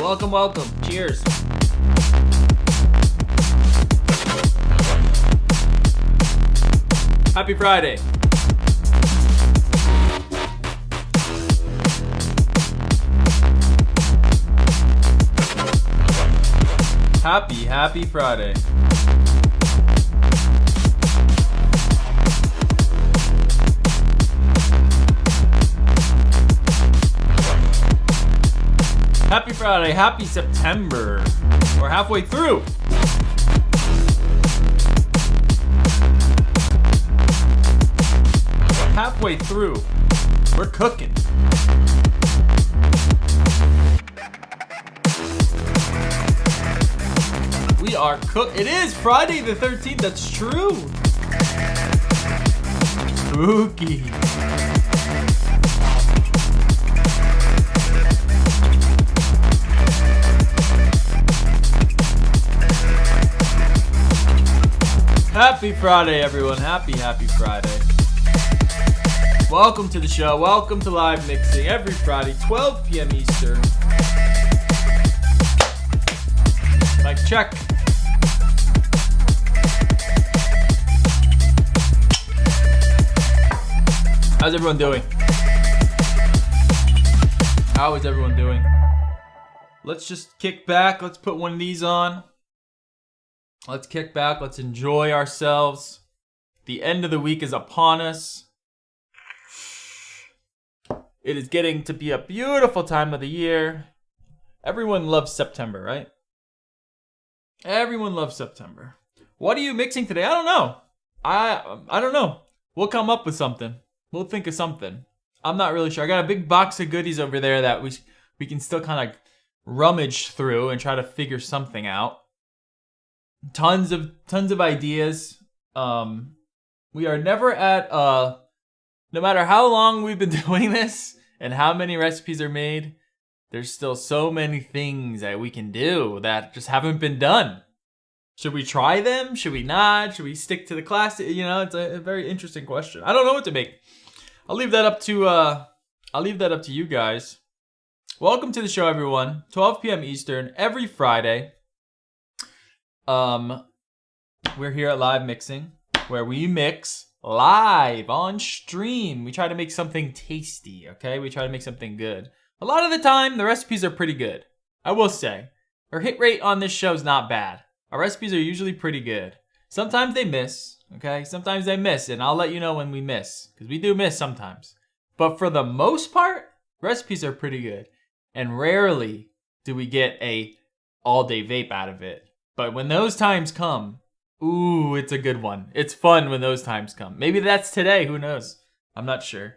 Welcome, welcome. Cheers. Happy Friday. Happy Friday. Happy Friday, happy September. We're halfway through. Halfway through. We're cooking. We are It is Friday the 13th, that's true. Spooky. Happy Friday, everyone. Happy Friday. Welcome to the show. Welcome to live mixing every Friday, 12 p.m. Eastern. Mic check. How's everyone doing? How is everyone doing? Let's just kick back. Let's put one of these on. Let's kick back. Let's enjoy ourselves. The end of the week is upon us. It is getting to be a beautiful time of the year. Everyone loves September, right? Everyone loves September. What are you mixing today? I don't know. I don't know. We'll come up with something. We'll think of something. I'm not really sure. I got a big box of goodies over there that we can still kind of rummage through and try to figure something out. Tons of ideas. We are never at no matter how long we've been doing this and how many recipes are made, there's still so many things that we can do that just haven't been done. Should we try them? Should we not? Should we stick to the classic? You know, it's a very interesting question. I don't know what to make. I'll leave that up to you guys. Welcome to the show, everyone. 12 p.m. Eastern every Friday. We're here at Live Mixing, where we mix live on stream. We try to make something tasty, okay? We try to make something good. A lot of the time, the recipes are pretty good. I will say, our hit rate on this show is not bad. Our recipes are usually pretty good. Sometimes they miss, okay? Sometimes they miss, and I'll let you know when we miss, because we do miss sometimes. But for the most part, recipes are pretty good. And rarely do we get a all-day vape out of it. But when those times come, ooh, it's a good one. It's fun when those times come. Maybe that's today. Who knows? I'm not sure.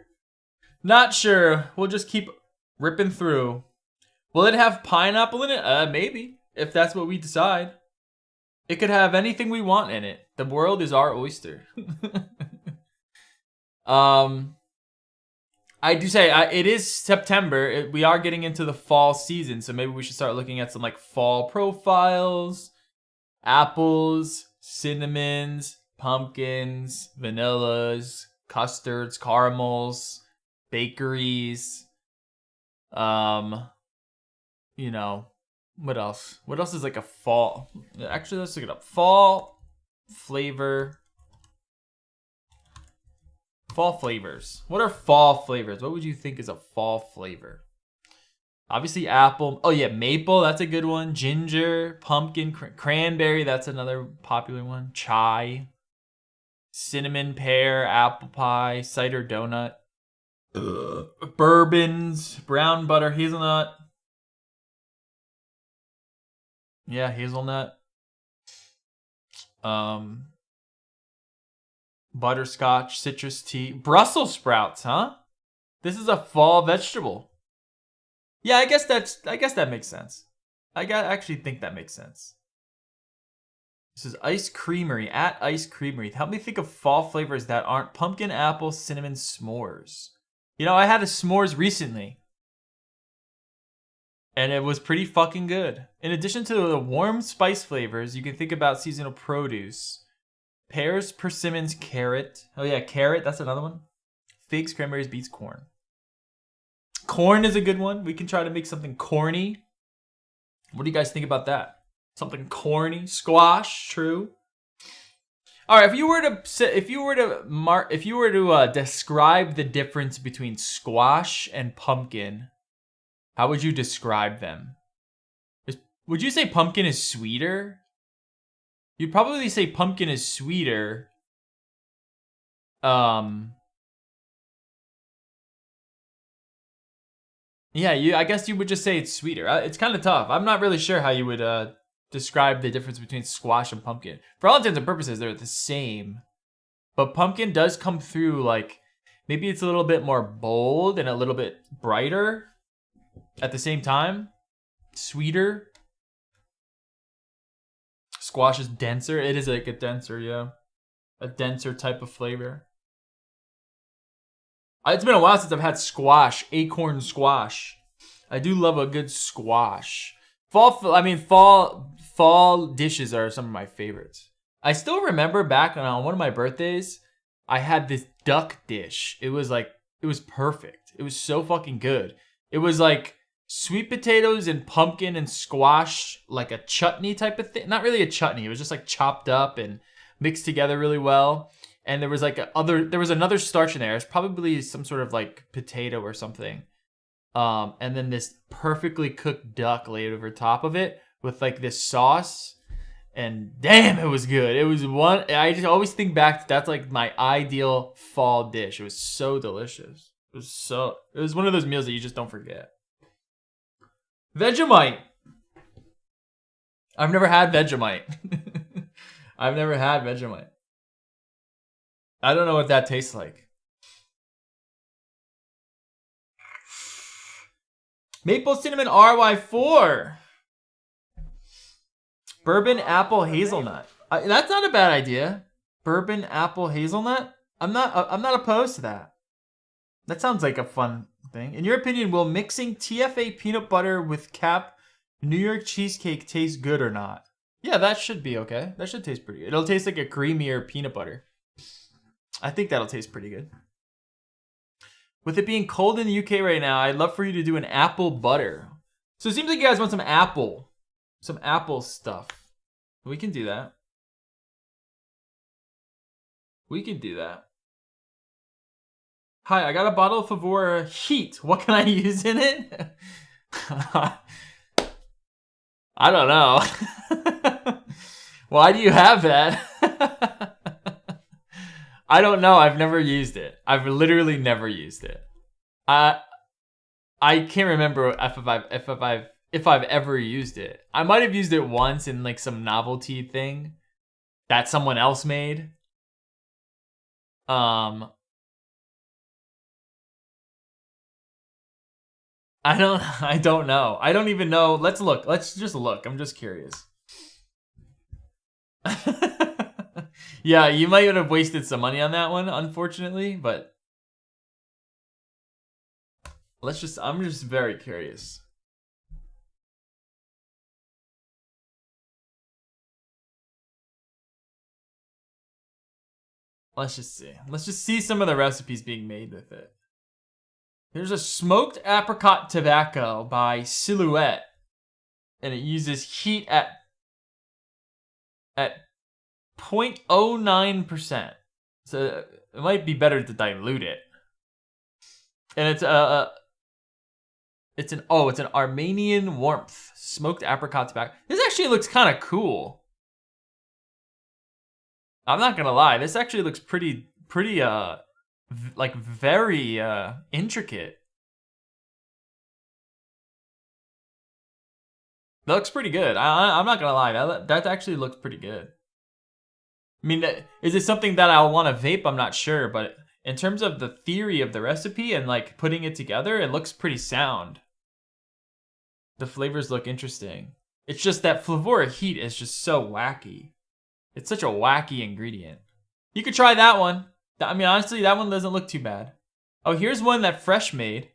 Not sure. We'll just keep ripping through. Will it have pineapple in it? Maybe. If that's what we decide. It could have anything we want in it. The world is our oyster. I do say it is September. We are getting into the fall season. So maybe we should start looking at some like fall profiles. Apples, cinnamons, pumpkins, vanillas, custards, caramels, bakeries. You know, what else? What else is like a fall? Actually, let's look it up. Fall flavor. Fall flavors. What are fall flavors? What would you think is a fall flavor? Obviously apple. Oh yeah, maple, that's a good one. Ginger, pumpkin, cranberry, that's another popular one. Chai, cinnamon, pear, apple pie, cider donut. Bourbons, brown butter, hazelnut. Yeah, hazelnut. Butterscotch, citrus tea. Brussels sprouts, huh? This is a fall vegetable. Yeah, I guess that makes sense. I actually think that makes sense. This is Ice Creamery, at Ice Creamery. Help me think of fall flavors that aren't pumpkin, apple, cinnamon, s'mores. You know, I had a s'mores recently. And it was pretty fucking good. In addition to the warm spice flavors, you can think about seasonal produce. Pears, persimmons, carrot. Oh yeah, carrot, that's another one. Figs, cranberries, beets, corn. Corn is a good one. We can try to make something corny. What do you guys think about that? Something corny? Squash? True. All right. If you were to describe the difference between squash and pumpkin, how would you describe them? Would you say pumpkin is sweeter? You'd probably say pumpkin is sweeter. Yeah, I guess you would just say it's sweeter. It's kind of tough. I'm not really sure how you would describe the difference between squash and pumpkin. For all intents and purposes, they're the same. But pumpkin does come through like, maybe it's a little bit more bold and a little bit brighter at the same time. Sweeter. Squash is denser. It is like a denser, yeah. A denser type of flavor. It's been a while since I've had squash, acorn squash. I do love a good squash. Fall dishes are some of my favorites. I still remember back on one of my birthdays, I had this duck dish. It was perfect. It was so fucking good. It was like sweet potatoes and pumpkin and squash, like a chutney type of thing. Not really a chutney. It was just like chopped up and mixed together really well. And there was another starch in there. It's probably some sort of like potato or something. And then this perfectly cooked duck laid over top of it with like this sauce. And damn, it was good. It was I just always think back, that's like my ideal fall dish. It was so delicious. It was one of those meals that you just don't forget. Vegemite. I've never had Vegemite. I've never had Vegemite. I don't know what that tastes like. Maple cinnamon RY4. Bourbon apple hazelnut. That's not a bad idea. Bourbon apple hazelnut. I'm not opposed to that. That sounds like a fun thing. In your opinion, will mixing TFA peanut butter with Cap New York cheesecake taste good or not? Yeah, that should be okay. That should taste pretty good. It'll taste like a creamier peanut butter. I think that'll taste pretty good. With it being cold in the UK right now, I'd love for you to do an apple butter. So it seems like you guys want some apple stuff. We can do that. We can do that. Hi, I got a bottle of Favor Heat. What can I use in it? I don't know. Why do you have that? I don't know. I've never used it. I've literally never used it. I can't remember if I've ever used it. I might have used it once in like some novelty thing that someone else made. I don't know. I don't even know. Let's look. Let's just look. I'm just curious. Yeah, you might have wasted some money on that one, unfortunately, but I'm just very curious. Let's just see. Let's just see some of the recipes being made with it. There's a smoked apricot tobacco by Silhouette, and it uses heat at 0.09%. So it might be better to dilute it. And it's an Armenian warmth smoked apricot tobacco. This actually looks kind of cool. I'm not gonna lie. This actually looks pretty like very intricate. That looks pretty good. I'm not gonna lie. That actually looks pretty good. I mean, is it something that I'll want to vape? I'm not sure, but in terms of the theory of the recipe and like putting it together, it looks pretty sound. The flavors look interesting. It's just that Flavora Heat is just so wacky. It's such a wacky ingredient. You could try that one. I mean, honestly, that one doesn't look too bad. Oh, here's one that Fresh made.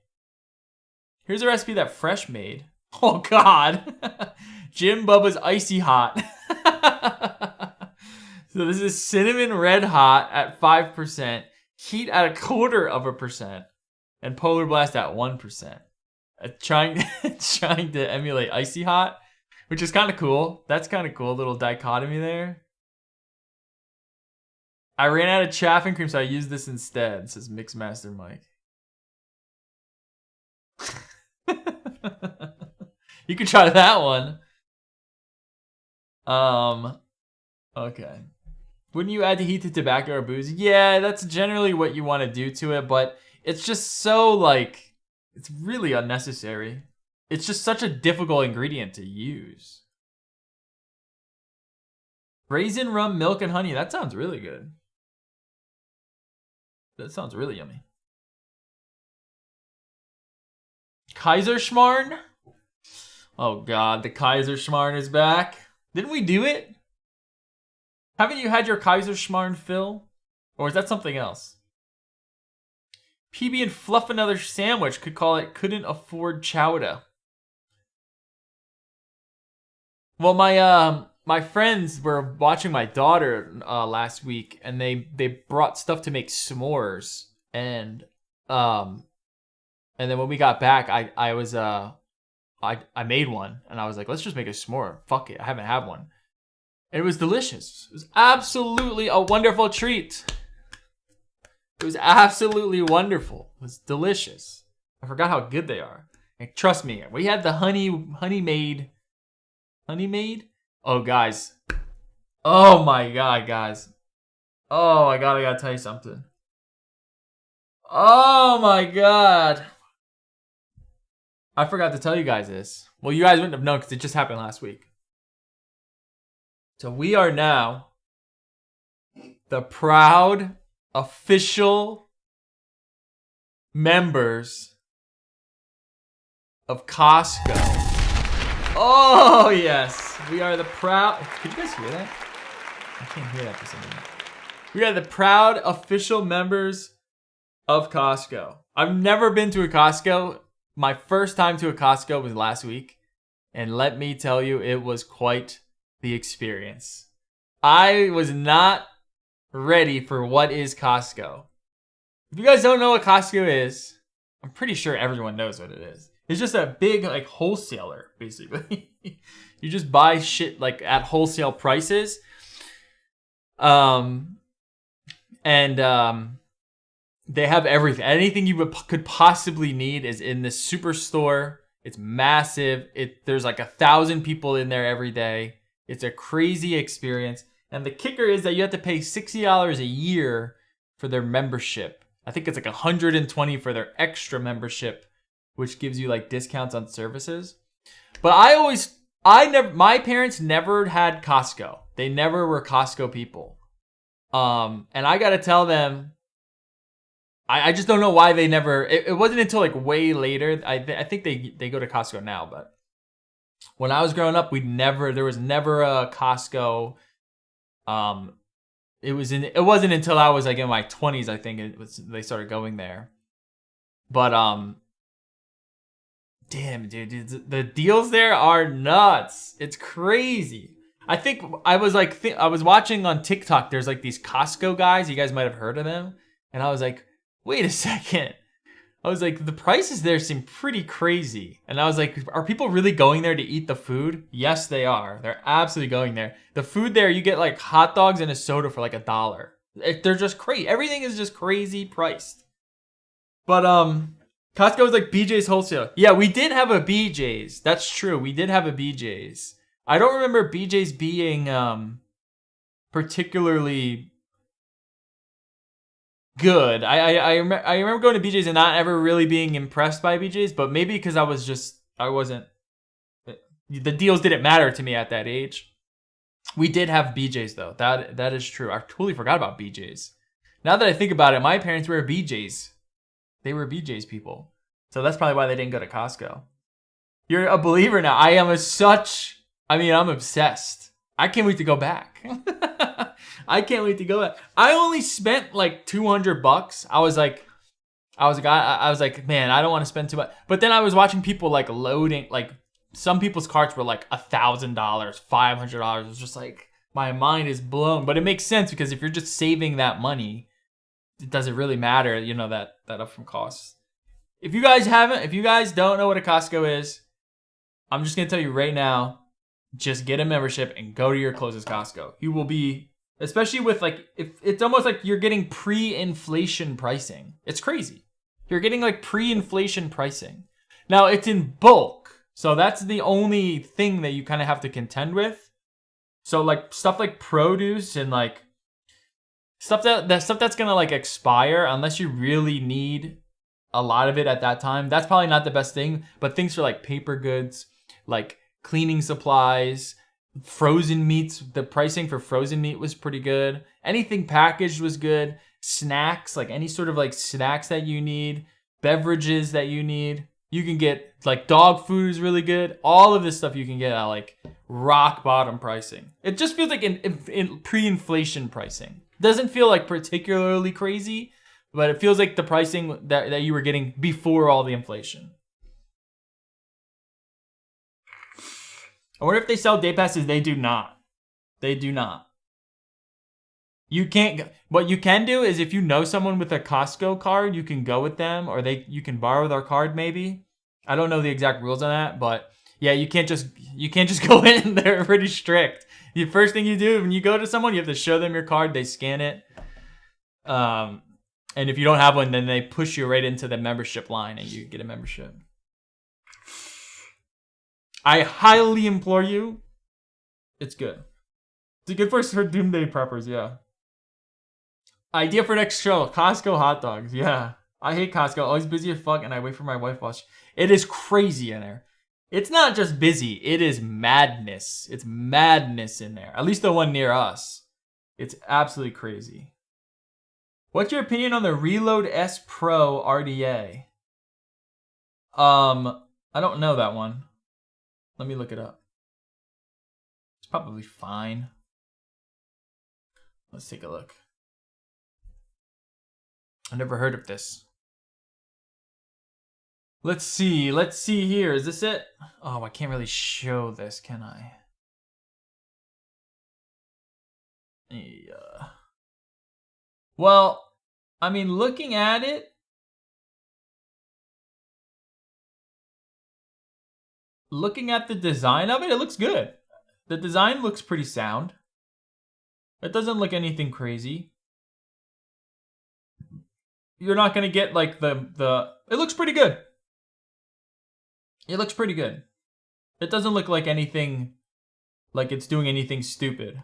Here's a recipe that Fresh made. Oh, God. Jim Bubba's Icy Hot. So this is cinnamon red hot at 5%, heat at 0.25%, and polar blast at 1%. Trying to emulate Icy Hot. which is kind of cool. That's kind of cool. Little dichotomy there. I ran out of chaffing cream, so I used this instead, says Mixmaster Mike. You can try that one. Okay. Wouldn't you add the heat to tobacco or booze? Yeah, that's generally what you want to do to it, but it's just so, like, it's really unnecessary. It's just such a difficult ingredient to use. Raisin, rum, milk, and honey. That sounds really good. That sounds really yummy. Kaiserschmarrn? Oh god, the Kaiserschmarrn is back. Didn't we do it? Haven't you had your Kaiserschmarrn, Phil? Or is that something else? PB and Fluff another sandwich. Could call it couldn't afford chowder. Well, my friends were watching my daughter last week, and they brought stuff to make s'mores, and then when we got back, I made one, and I was like, let's just make a s'more. Fuck it, I haven't had one. And it was delicious. It was absolutely a wonderful treat. It was absolutely wonderful. It was delicious. I forgot how good they are. And trust me, we had the honey made. Oh, guys. Oh my god, guys. Oh my god, I gotta tell you something. Oh my god. I forgot to tell you guys this. Well, you guys wouldn't have known because it just happened last week. So we are now the proud official members of Costco. Oh, yes. We are the proud... Could you guys hear that? I can't hear that for some reason. We are the proud official members of Costco. I've never been to a Costco. My first time to a Costco was last week. And let me tell you, it was quite the experience. I was not ready for what is Costco. If you guys don't know what Costco is, I'm pretty sure everyone knows what it is. It's just a big, like, wholesaler, basically. You just buy shit, like, at wholesale prices. And they have everything. Anything you could possibly need is in this superstore. It's massive. There's like 1,000 people in there every day. It's a crazy experience. And the kicker is that you have to pay $60 a year for their membership. I think it's like $120 for their extra membership, which gives you like discounts on services. But my parents never had Costco. They never were Costco people. And I gotta tell them, I just don't know why they never, it wasn't until like way later. I think they go to Costco now, but when I was growing up, there was never a Costco. It wasn't until I was like in my 20s, I think they started going there. But damn, dude, the deals there are nuts. It's crazy. I think I was watching on TikTok. There's like these Costco guys. You guys might have heard of them. And I was like, wait a second. I was like, the prices there seem pretty crazy. And I was like, are people really going there to eat the food? Yes, they are. They're absolutely going there. The food there, you get like hot dogs and a soda for like $1. They're just crazy. Everything is just crazy priced. But Costco is like BJ's wholesale. Yeah, we did have a BJ's. That's true. We did have a BJ's. I don't remember BJ's being particularly good. I remember going to BJ's and not ever really being impressed by BJ's, but maybe because I wasn't, the deals didn't matter to me at that age. We did have BJ's though. That is true. I totally forgot about BJ's. Now that I think about it, my parents were BJ's. They were BJ's people. So that's probably why they didn't go to Costco. You're a believer now. I'm obsessed. I can't wait to go back. I can't wait to go back. I only spent like $200. I was like, man, I don't want to spend too much. But then I was watching people like loading, like some people's carts were like $1,000, $500. It was just like, my mind is blown. But it makes sense because if you're just saving that money, it doesn't really matter, you know, that upfront costs. If you guys don't know what a Costco is, I'm just gonna tell you right now, just get a membership and go to your closest Costco. You will be, especially with like, if it's almost like you're getting pre-inflation pricing. It's crazy. You're getting like pre-inflation pricing. Now it's in bulk. So that's the only thing that you kind of have to contend with. So like stuff like produce and like stuff that's gonna like expire unless you really need a lot of it at that time. That's probably not the best thing. But things for like paper goods, like cleaning supplies, frozen meats. The pricing for frozen meat was pretty good. Anything packaged was good. Snacks, like any sort of like snacks that you need, beverages that you need. You can get like dog food is really good. All of this stuff you can get at like rock bottom pricing. It just feels like in pre-inflation pricing. Doesn't feel like particularly crazy, but it feels like the pricing that you were getting before all the inflation. I wonder if they sell day passes. They do not. They do not. You can't. What you can do is if you know someone with a Costco card, you can go with them, or you can borrow their card maybe. I don't know the exact rules on that, but yeah, you can't just go in. They're pretty strict. The first thing you do when you go to someone, you have to show them your card. They scan it, and if you don't have one, then they push you right into the membership line, and you get a membership. I highly implore you. It's good. It's good for doomsday preppers. Yeah. Idea for next show, Costco hot dogs. Yeah. I hate Costco. Always busy as fuck, and I wait for my wife while it is crazy in there. It's not just busy. It is madness. It's madness in there. At least the one near us. It's absolutely crazy. What's your opinion on the Reload S Pro RDA? I don't know that one. Let me look it up. It's probably fine. Let's take a look. I never heard of this. Let's see. Let's see here. Is this it? Oh, I can't really show this, can I? Yeah. Well, I mean, looking at it, looking at the design of it, it looks good. The design looks pretty sound. It doesn't look anything crazy. You're not gonna get like the. It looks pretty good. It looks pretty good. It doesn't look like anything, like it's doing anything stupid.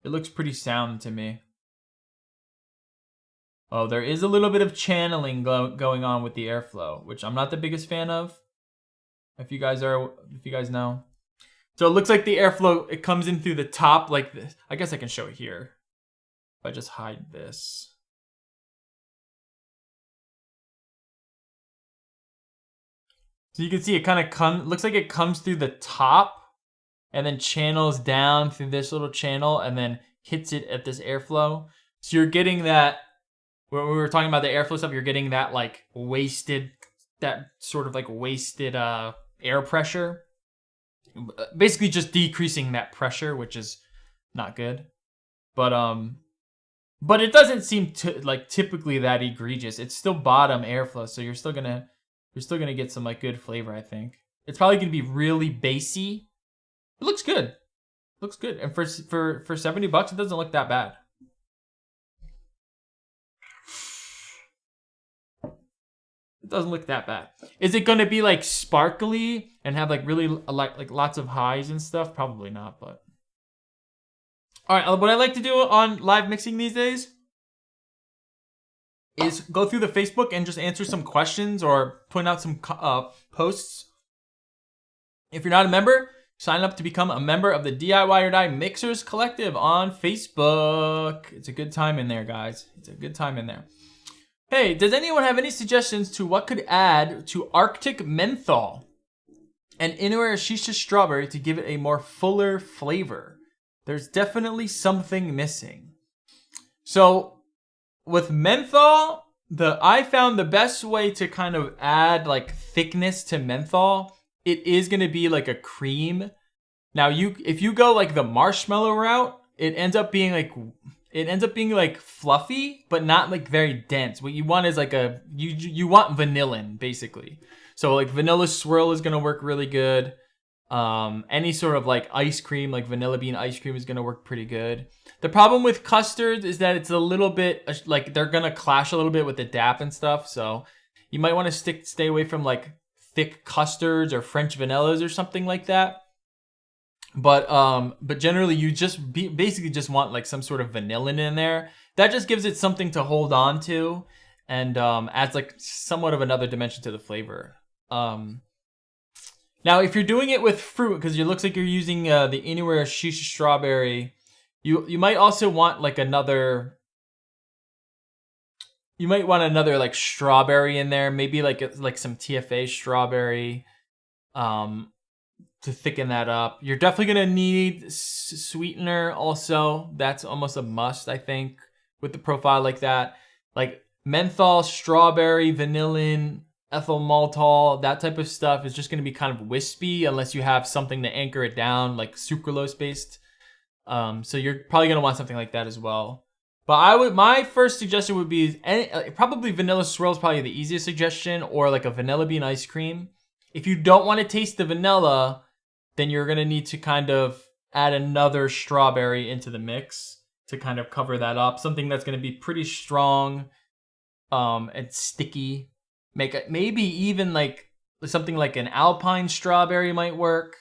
It looks pretty sound to me. Oh, there is a little bit of channeling going on with the airflow, which I'm not the biggest fan of. If you guys know. So it looks like the airflow, it comes in through the top like this. I guess I can show it here. If I just hide this. So you can see it kind of looks like it comes through the top and then channels down through this little channel and then hits it at this airflow. So you're getting that, when we were talking about the airflow stuff, you're getting that like wasted, that sort of like wasted air pressure. Basically just decreasing that pressure, which is not good. But it doesn't seem like typically that egregious. It's still bottom airflow, so you're still gonna get some like good flavor, I think. It's probably gonna be really bassy. It looks good. It looks good. And for $70, it doesn't look that bad. It doesn't look that bad. Is it gonna be like sparkly and have like really like lots of highs and stuff? Probably not, but. All right, what I like to do on live mixing these days is go through the Facebook and just answer some questions or point out some posts. If you're not a member, sign up to become a member of the DIY or Die Mixers Collective on Facebook. It's a good time in there, guys. It's a good time in there. Hey, does anyone have any suggestions to what could add to Arctic menthol and inner shisha strawberry to give it a more fuller flavor? There's definitely something missing. So with menthol, I found the best way to kind of add like thickness to menthol, it is going to be like a cream. Now if you go like the marshmallow route, it ends up being like fluffy, but not like very dense. What you want is like you want vanillin basically. So like vanilla swirl is going to work really good. Any sort of like ice cream, like vanilla bean ice cream is gonna work pretty good. The problem with custards is that it's a little bit like they're gonna clash a little bit with the DAP and stuff. So you might want to stay away from like thick custards or French vanillas or something like that. But generally you just basically just want like some sort of vanillin in there. That just gives it something to hold on to and adds like somewhat of another dimension to the flavor. Now, if you're doing it with fruit, because it looks like you're using the Anywhere Shisha Strawberry, you might also want like another. You might want another like strawberry in there, maybe like some TFA strawberry, to thicken that up. You're definitely gonna need sweetener also. That's almost a must, I think, with the profile like that, like menthol, strawberry, vanillin, ethyl maltol, that type of stuff is just going to be kind of wispy unless you have something to anchor it down, like sucralose based. So you're probably going to want something like that as well. But my first suggestion would be probably vanilla swirl is probably the easiest suggestion, or like a vanilla bean ice cream. If you don't want to taste the vanilla, then you're going to need to kind of add another strawberry into the mix to kind of cover that up. Something that's going to be pretty strong and sticky. Make it maybe even like something like an alpine strawberry might work.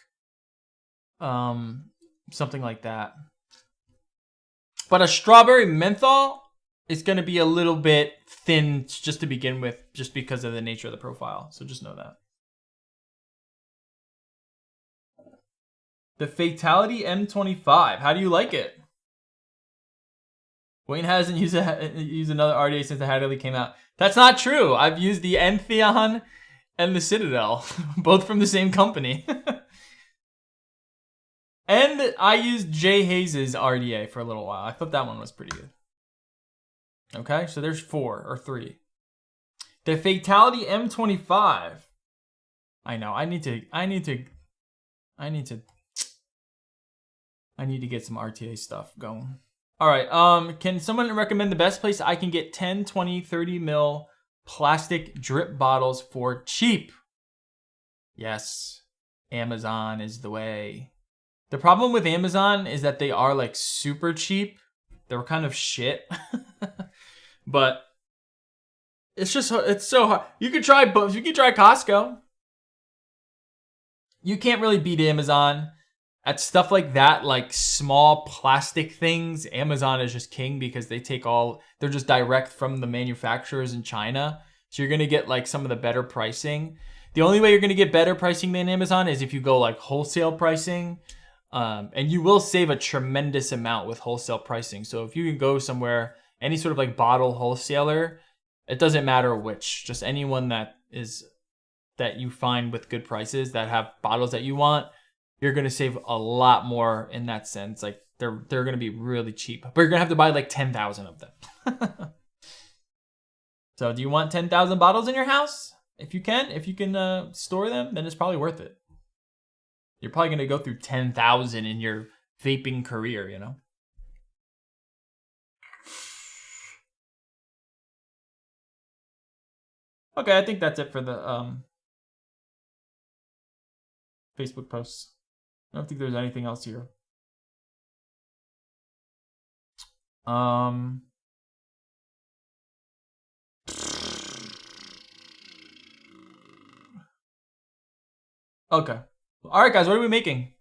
Something like that. But a strawberry menthol is going to be a little bit thin just to begin with, just because of the nature of the profile. So just know that. The Fatality M25. How do you like it? Wayne hasn't used another RDA since the Hadley came out. That's not true. I've used the Entheon and the Citadel, both from the same company. And I used Jay Hayes' RDA for a little while. I thought that one was pretty good. Okay, so there's 4 or 3. The Fatality M25. I know. I need to get some RTA stuff going. All right, can someone recommend the best place I can get 10, 20, 30 ml plastic drip bottles for cheap? Yes, Amazon is the way. The problem with Amazon is that they are like super cheap. They're kind of shit. But it's so hard. You could try both. You could try Costco. You can't really beat Amazon. At stuff like that, like small plastic things, Amazon is just king because they're just direct from the manufacturers in China. So you're going to get like some of the better pricing. The only way you're going to get better pricing than Amazon is if you go like wholesale pricing. And you will save a tremendous amount with wholesale pricing. So if you can go somewhere, any sort of like bottle wholesaler, it doesn't matter which, just anyone that you find with good prices that have bottles that you want, you're going to save a lot more in that sense. Like they're going to be really cheap, but you're going to have to buy like 10,000 of them. So do you want 10,000 bottles in your house? If you can store them, then it's probably worth it. You're probably going to go through 10,000 in your vaping career, you know? Okay, I think that's it for the Facebook posts. I don't think there's anything else here. Okay. All right, guys, what are we making?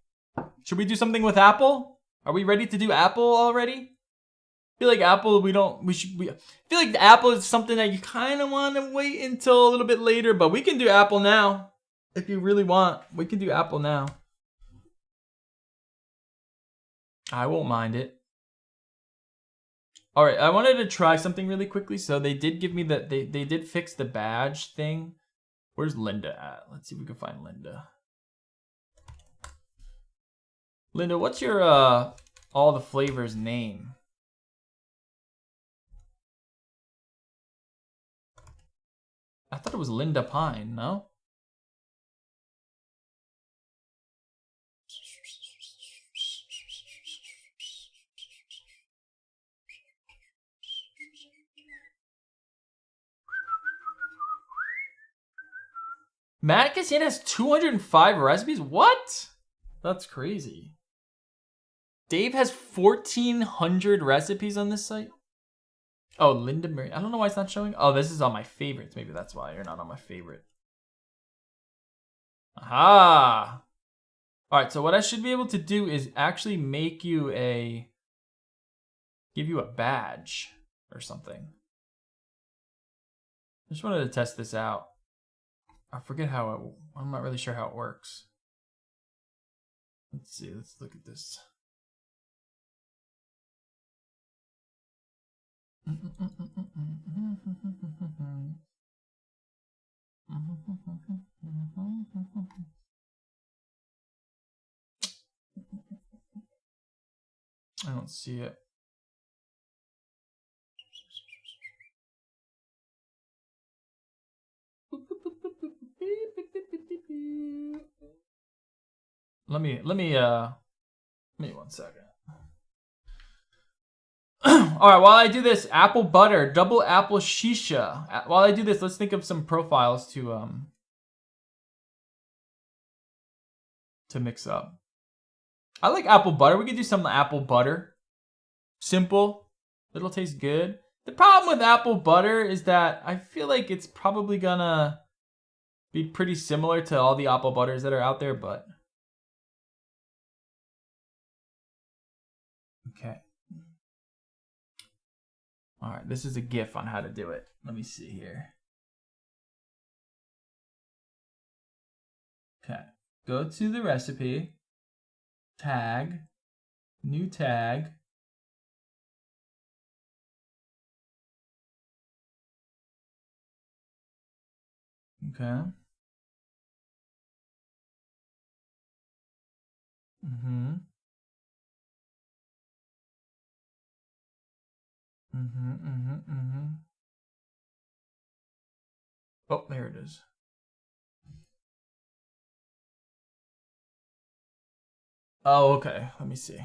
Should we do something with Apple? Are we ready to do Apple already? I feel like Apple, I feel like the Apple is something that you kind of want to wait until a little bit later, but we can do Apple now. If you really want, we can do Apple now. I won't mind it. All right, I wanted to try something really quickly. So they did give me they did fix the badge thing. Where's Linda at? Let's see if we can find Linda. Linda, what's your all the flavors name? I thought it was Linda Pine, no? Matt Cassian has 205 recipes? What? That's crazy. Dave has 1,400 recipes on this site. Oh, Linda Marie. I don't know why it's not showing. Oh, this is on my favorites. Maybe that's why you're not on my favorite. Aha. All right, so what I should be able to do is actually make you give you a badge or something. I just wanted to test this out. I forget I'm not really sure how it works. Let's see, let's look at this. I don't see it. Let me 1 second. All right, while I do this, apple butter, double apple shisha. While I do this, let's think of some profiles to mix up. I like apple butter. We could do some apple butter. Simple. It'll taste good. The problem with apple butter is that I feel like it's probably gonna be pretty similar to all the apple butters that are out there, but okay. All right, this is a GIF on how to do it. Let me see here. Okay, go to the recipe, tag, new tag. Okay. Oh, there it is. Oh, okay. Let me see.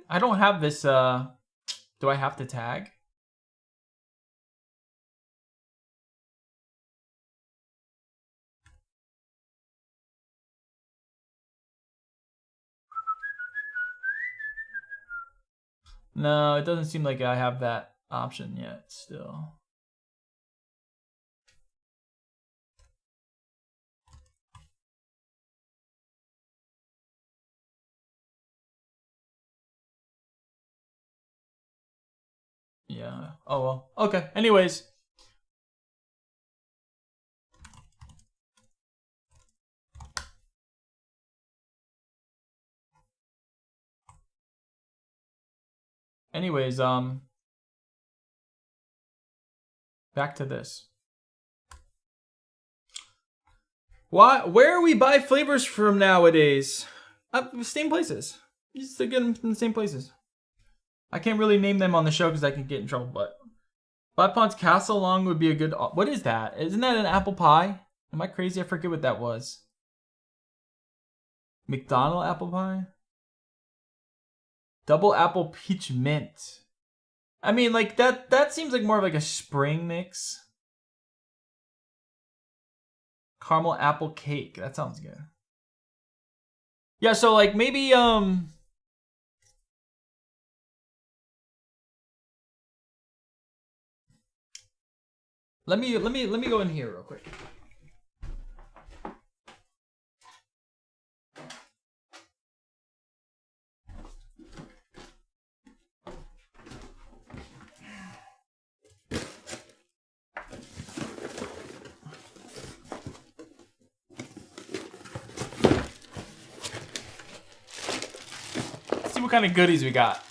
I don't have this, do I have to tag? No, it doesn't seem like I have that option yet still. Yeah. Oh, well. Okay. Anyways. Back to this. Where we buy flavors from nowadays? Same places. Just to get them from the same places. I can't really name them on the show because I can get in trouble, but Five Ponds Castle Long would be a good... What is that? Isn't that an apple pie? Am I crazy? I forget what that was. McDonald apple pie? Double apple peach mint. I mean, like, that seems like more of like a spring mix. Caramel apple cake. That sounds good. Yeah, so like maybe let me go in here real quick. Let's see what kind of goodies we got.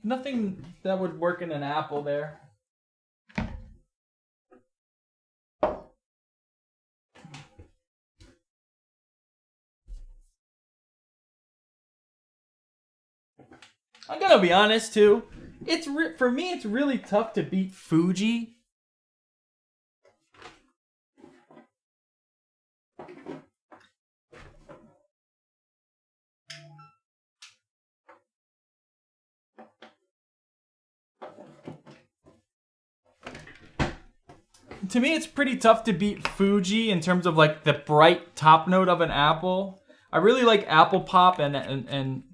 Nothing that would work in an apple there. I'm gonna be honest too. For me, it's really tough to beat Fuji. To me, it's pretty tough to beat Fuji in terms of like the bright top note of an apple. I really like apple pop and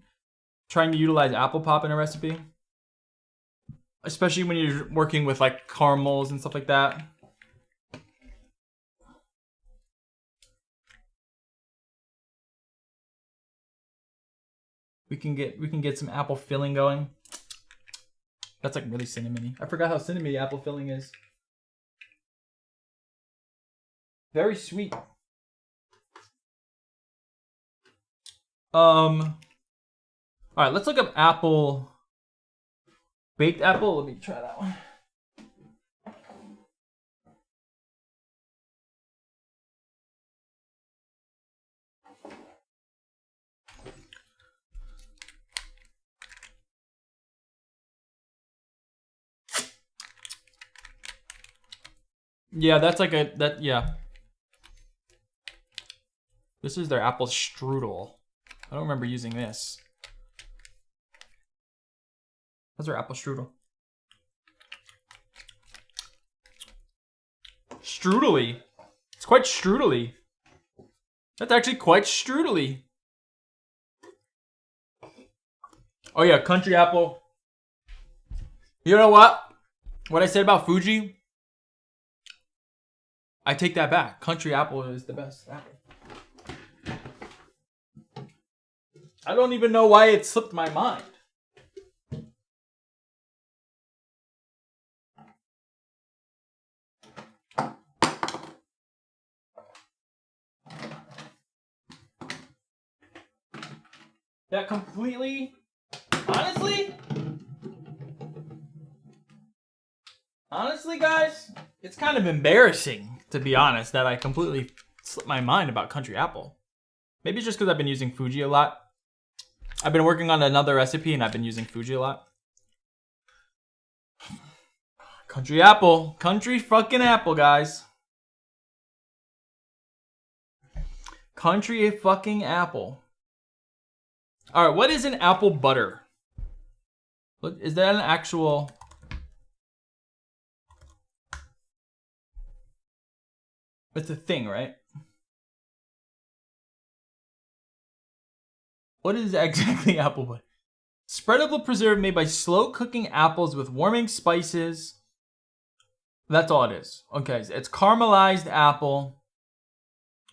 trying to utilize apple pop in a recipe, especially when you're working with like caramels and stuff like that. We can get some apple filling going. That's like really cinnamony. I forgot how cinnamony apple filling is. Very sweet. All right, let's look up apple. Baked apple. Let me try that one. Yeah, that's like yeah. This is their apple strudel. I don't remember using this. That's our apple strudel. Strudely. It's quite strudely. That's actually quite strudely. Oh yeah, country apple. You know what? What I said about Fuji, I take that back. Country apple is the best apple. I don't even know why it slipped my mind. That completely, honestly guys, it's kind of embarrassing, to be honest, that I completely slipped my mind about country apple. Maybe it's just because I've been using Fuji a lot. I've been working on another recipe and I've been using Fuji a lot. Country apple. Country fucking apple, guys. Country fucking apple. Alright, what is an apple butter? Look, is that an actual... It's a thing, right? What is exactly apple butter? Spreadable preserve made by slow cooking apples with warming spices. That's all it is. Okay, it's caramelized apple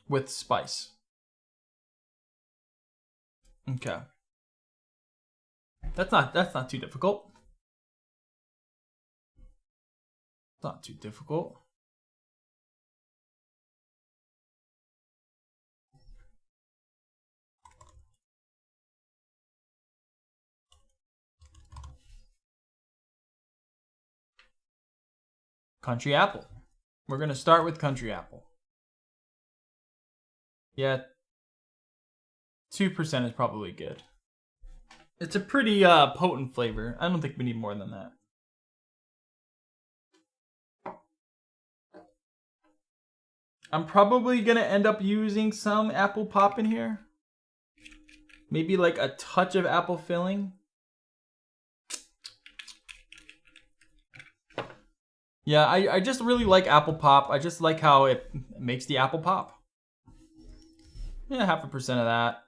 with spice. Okay. That's not too difficult. It's not too difficult. Country apple. We're gonna start with country apple. Yeah, 2% is probably good. It's a pretty potent flavor. I don't think we need more than that. I'm probably gonna end up using some apple pop in here. Maybe like a touch of apple filling. Yeah, I just really like apple pop. I just like how it makes the apple pop. Yeah, 0.5% of that.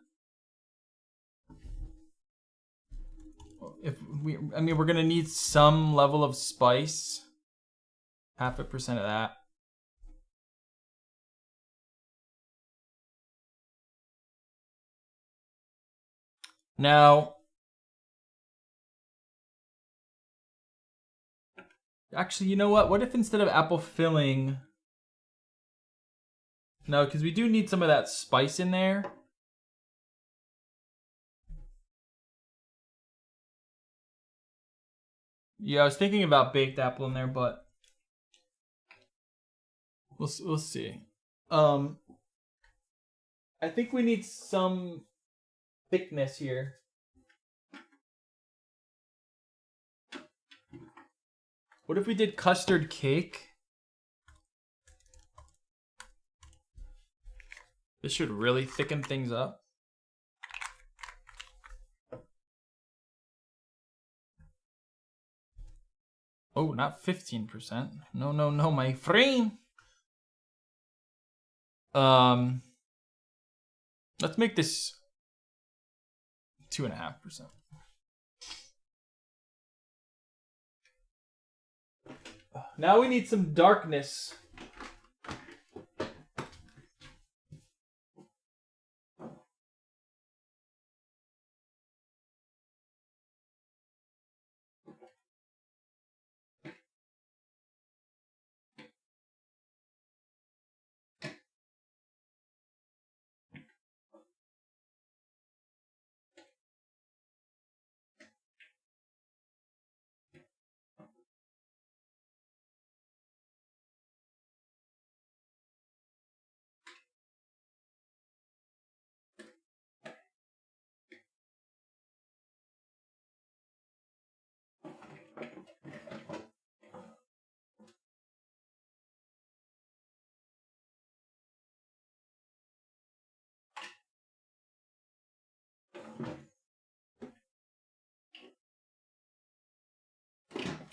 I mean, we're gonna need some level of spice. 0.5% of that. Now, actually, you know what? What if instead of apple filling... No, because we do need some of that spice in there. Yeah, I was thinking about baked apple in there, but we'll see. I think we need some thickness here. What if we did custard cake? This should really thicken things up. Oh, not 15%. No, no, no, my friend. Let's make this 2.5%. Now we need some darkness.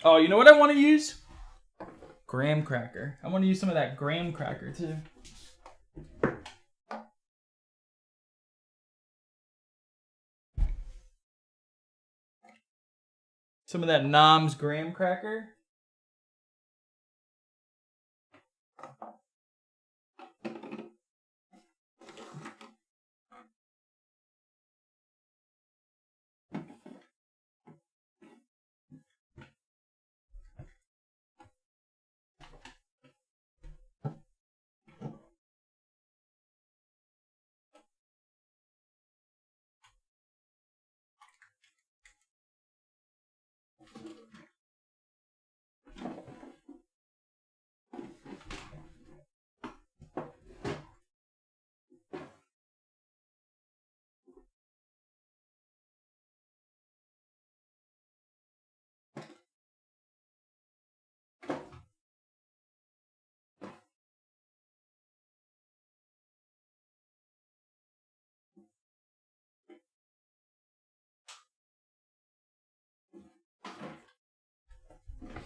Oh, you know what I want to use? Graham cracker. I want to use some of that graham cracker too. Some of that Nom's graham cracker.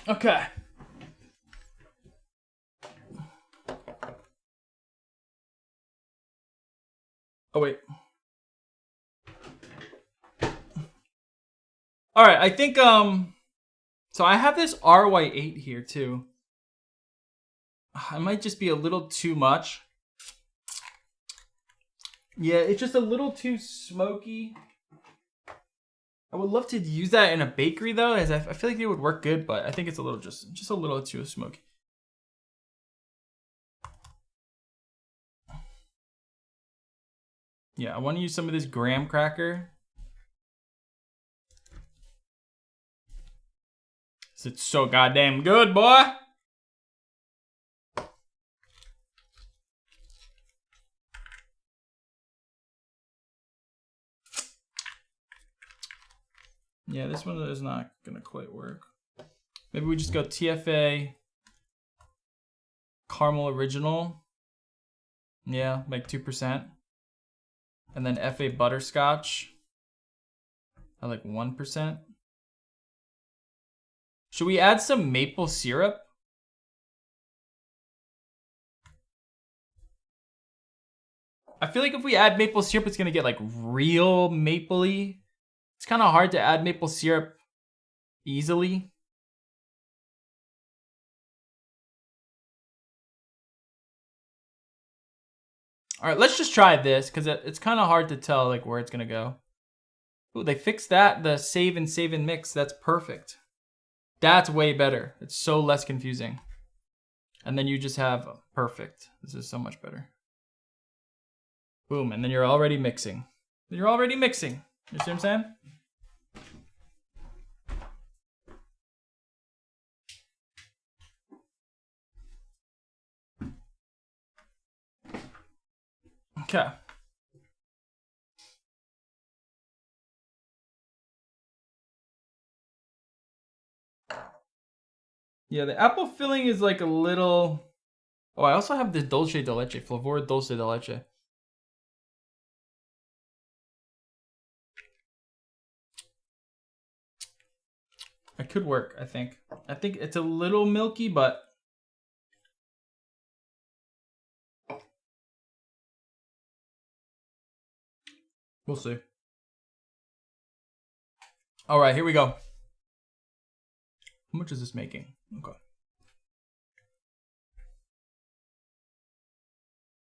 Okay. Oh, wait. All right, I think, so I have this RY8 here too. I might just be a little too much. Yeah, it's just a little too smoky. I would love to use that in a bakery though, as I feel like it would work good, but I think it's a little just a little too smoky. Yeah, I want to use some of this graham cracker. It's so goddamn good, boy. Yeah, this one is not gonna quite work. Maybe we just go TFA caramel original. Yeah, like 2%. And then FA butterscotch at like 1%. Should we add some maple syrup? I feel like if we add maple syrup, it's gonna get like real mapley. It's kind of hard to add maple syrup easily. All right, let's just try this because it's kind of hard to tell like where it's gonna go. Ooh, they fixed that, the save and mix. That's perfect. That's way better. It's so less confusing. And then you just have perfect. This is so much better. Boom, and then you're already mixing. You're already mixing. You see what I'm saying? Okay. Yeah, the apple filling is like a little... Oh, I also have the dulce de leche, flavor dulce de leche. It could work, I think. I think it's a little milky, but... We'll see. All right, here we go. How much is this making? Okay.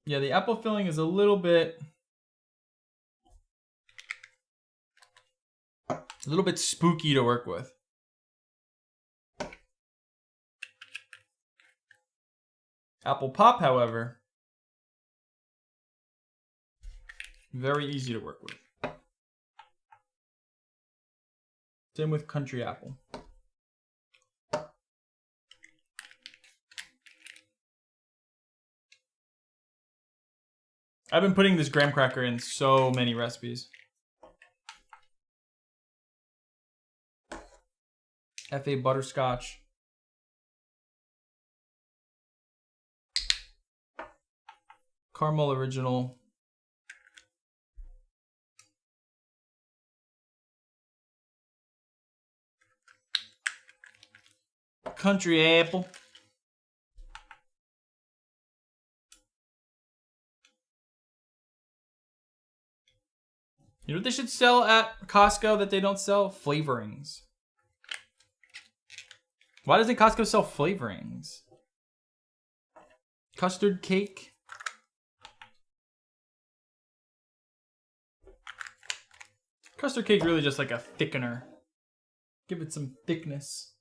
Yeah, the apple filling is a little bit spooky to work with. Apple pop, however, very easy to work with. Same with country apple. I've been putting this graham cracker in so many recipes. FA butterscotch. Caramel original. Country apple. You know what they should sell at Costco that they don't sell? Flavorings. Why doesn't Costco sell flavorings? Custard cake. Custard cake really just like a thickener. Give it some thickness.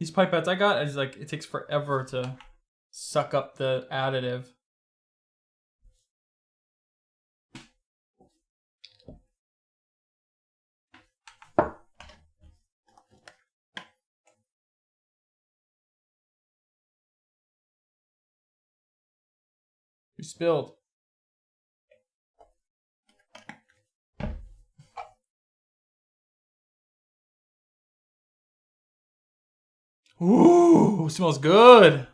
These pipettes I got, it's like it takes forever to suck up the additive. You spilled. Ooh, smells good.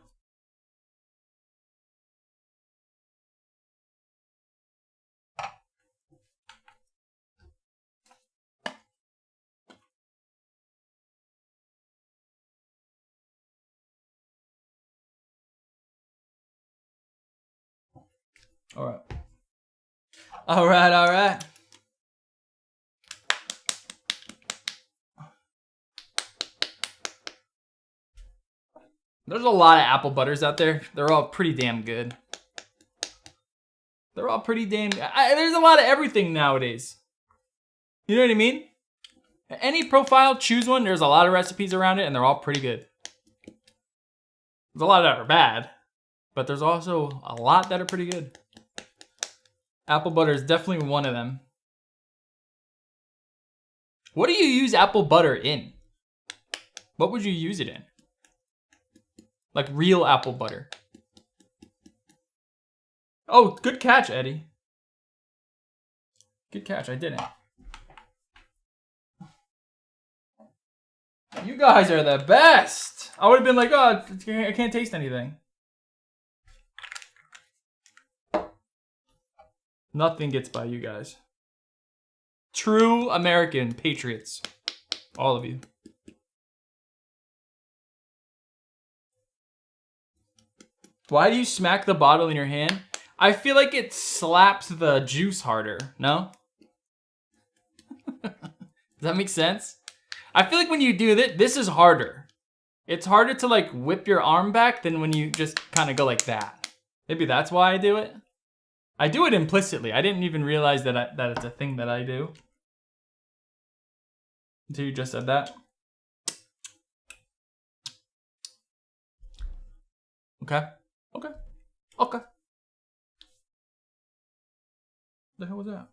All right. All right, all right. There's a lot of apple butters out there. They're all pretty damn good. They're all pretty damn good. There's a lot of everything nowadays. You know what I mean? Any profile, choose one. There's a lot of recipes around it, and they're all pretty good. There's a lot that are bad, but there's also a lot that are pretty good. Apple butter is definitely one of them. What do you use apple butter in? What would you use it in? Like real apple butter. Oh, good catch, Eddie. Good catch, I didn't. You guys are the best. I would have been like, oh, I can't taste anything. Nothing gets by you guys. True American patriots. All of you. Why do you smack the bottle in your hand? I feel like it slaps the juice harder. No? Does that make sense? I feel like when you do that, this is harder. It's harder to like whip your arm back than when you just kind of go like that. Maybe that's why I do it. I do it implicitly. I didn't even realize that that it's a thing that I do. Until you just said that. Okay. Okay. Okay. The hell was that?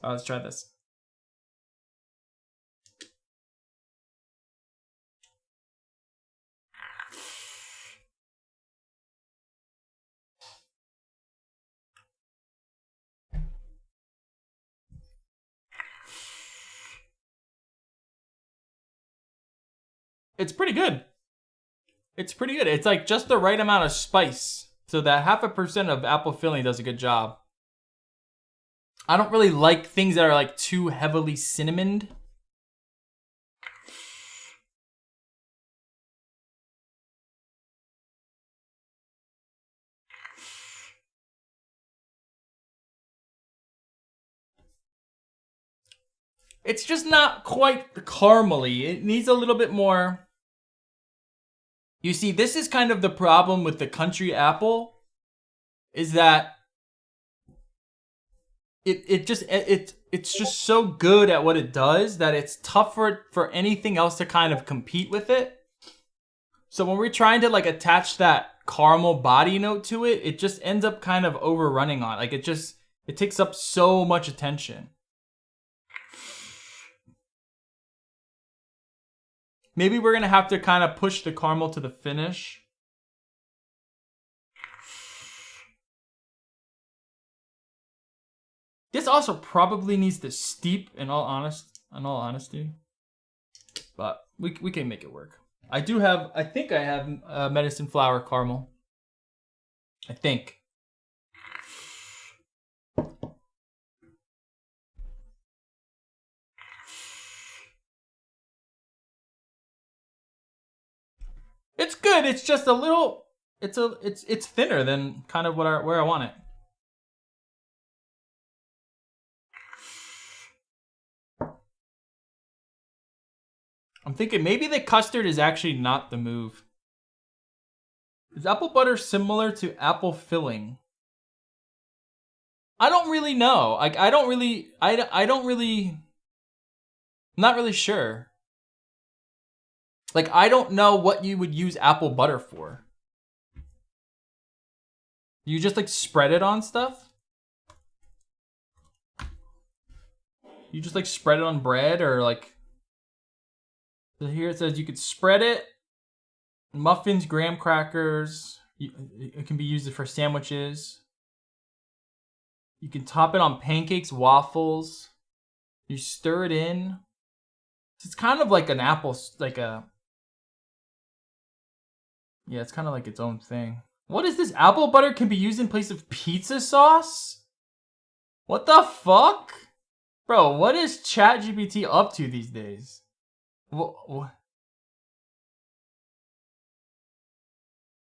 Oh, let's try this. It's pretty good. It's pretty good. It's like just the right amount of spice. So that 0.5% of apple filling does a good job. I don't really like things that are like too heavily cinnamoned. It's just not quite caramely. It needs a little bit more. You see, this is kind of the problem with the country apple, is that it's just so good at what it does that it's tough for anything else to kind of compete with it. So when we're trying to like attach that caramel body note to it, it just ends up kind of overrunning on. Like it takes up so much attention. Maybe we're gonna have to kind of push the caramel to the finish. This also probably needs to steep in all honesty. But we can make it work. I think I have medicine flower caramel. I think. It's good. It's just a little. It's thinner than kind of where I want it. I'm thinking maybe the custard is actually not the move. Is apple butter similar to apple filling? I don't really know. Like I don't really. I'm not really sure. Like, I don't know what you would use apple butter for. You just, like, spread it on stuff? You just, like, spread it on bread or, like... So here it says you could spread it. Muffins, graham crackers. It can be used for sandwiches. You can top it on pancakes, waffles. You stir it in. It's kind of like an apple, like a... Yeah, it's kind of like its own thing. What is this? Apple butter can be used in place of pizza sauce? What the fuck? Bro, what is ChatGPT up to these days?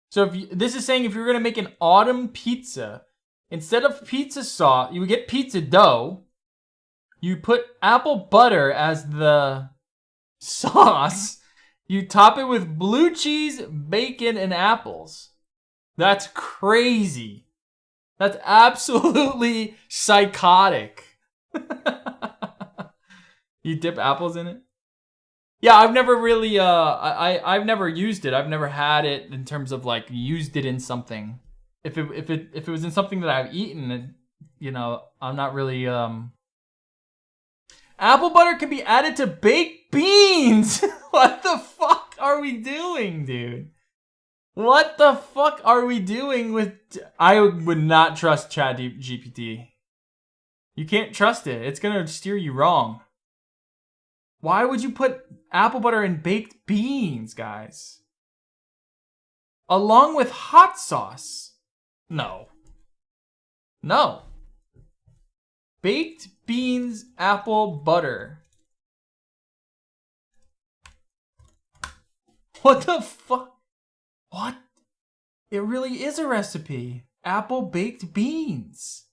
So this is saying if you're going to make an autumn pizza, instead of pizza sauce, you would get pizza dough. You put apple butter as the sauce. You top it with blue cheese, bacon, and apples. That's crazy. That's absolutely psychotic. You dip apples in it? Yeah, I've never really, I've never used it. I've never had it in terms of like used it in something. If it was in something that I've eaten, you know, I'm not really, Apple butter can be added to baked beans. What the fuck are we doing, dude? What the fuck are we doing with... I would not trust ChatGPT. You can't trust it. It's gonna steer you wrong. Why would you put apple butter in baked beans, guys? Along with hot sauce? No. No. Baked beans, apple butter. What the fuck? What? It really is a recipe. Apple baked beans.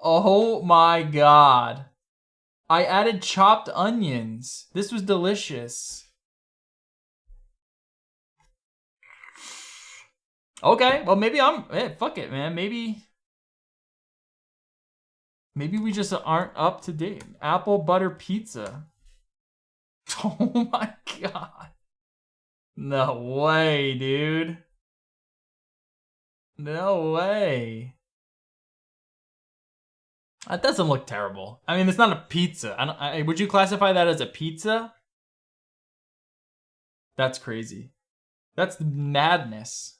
Oh my god. I added chopped onions. This was delicious. Okay, well maybe fuck it, man. Maybe we just aren't up to date. Apple butter pizza. Oh my god. No way, dude. No way. That doesn't look terrible. I mean, it's not a pizza. Would you classify that as a pizza? That's crazy. That's madness.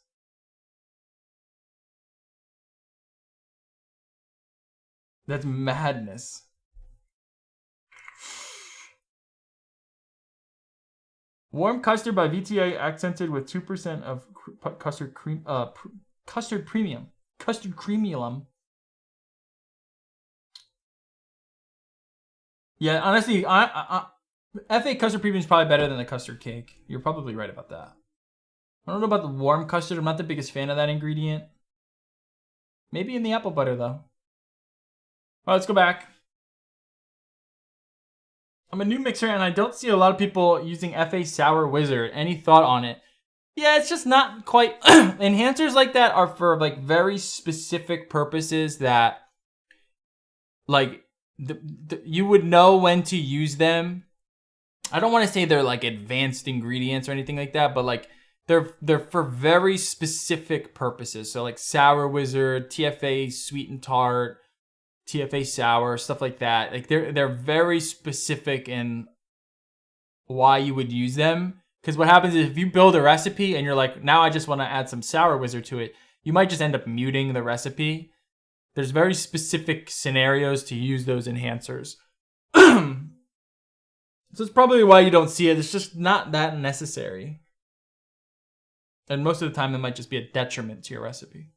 That's madness. Warm custard by VTA accented with 2% of custard cream, custard premium, custard creamulum. Yeah, honestly, FA custard premium is probably better than the custard cake. You're probably right about that. I don't know about the warm custard. I'm not the biggest fan of that ingredient. Maybe in the apple butter though. All right, let's go back. I'm a new mixer and I don't see a lot of people using FA Sour Wizard. Any thought on it? Yeah, it's just not quite. Enhancers like that are for like very specific purposes that like you would know when to use them. I don't want to say they're like advanced ingredients or anything like that, but like they're for very specific purposes. So like Sour Wizard, TFA Sweet and Tart, TFA Sour, stuff like that. Like they're very specific in why you would use them. Because what happens is if you build a recipe and you're like, now I just want to add some Sour Wizard to it, you might just end up muting the recipe. There's very specific scenarios to use those enhancers. So it's probably why you don't see it. It's just not that necessary. And most of the time, it might just be a detriment to your recipe.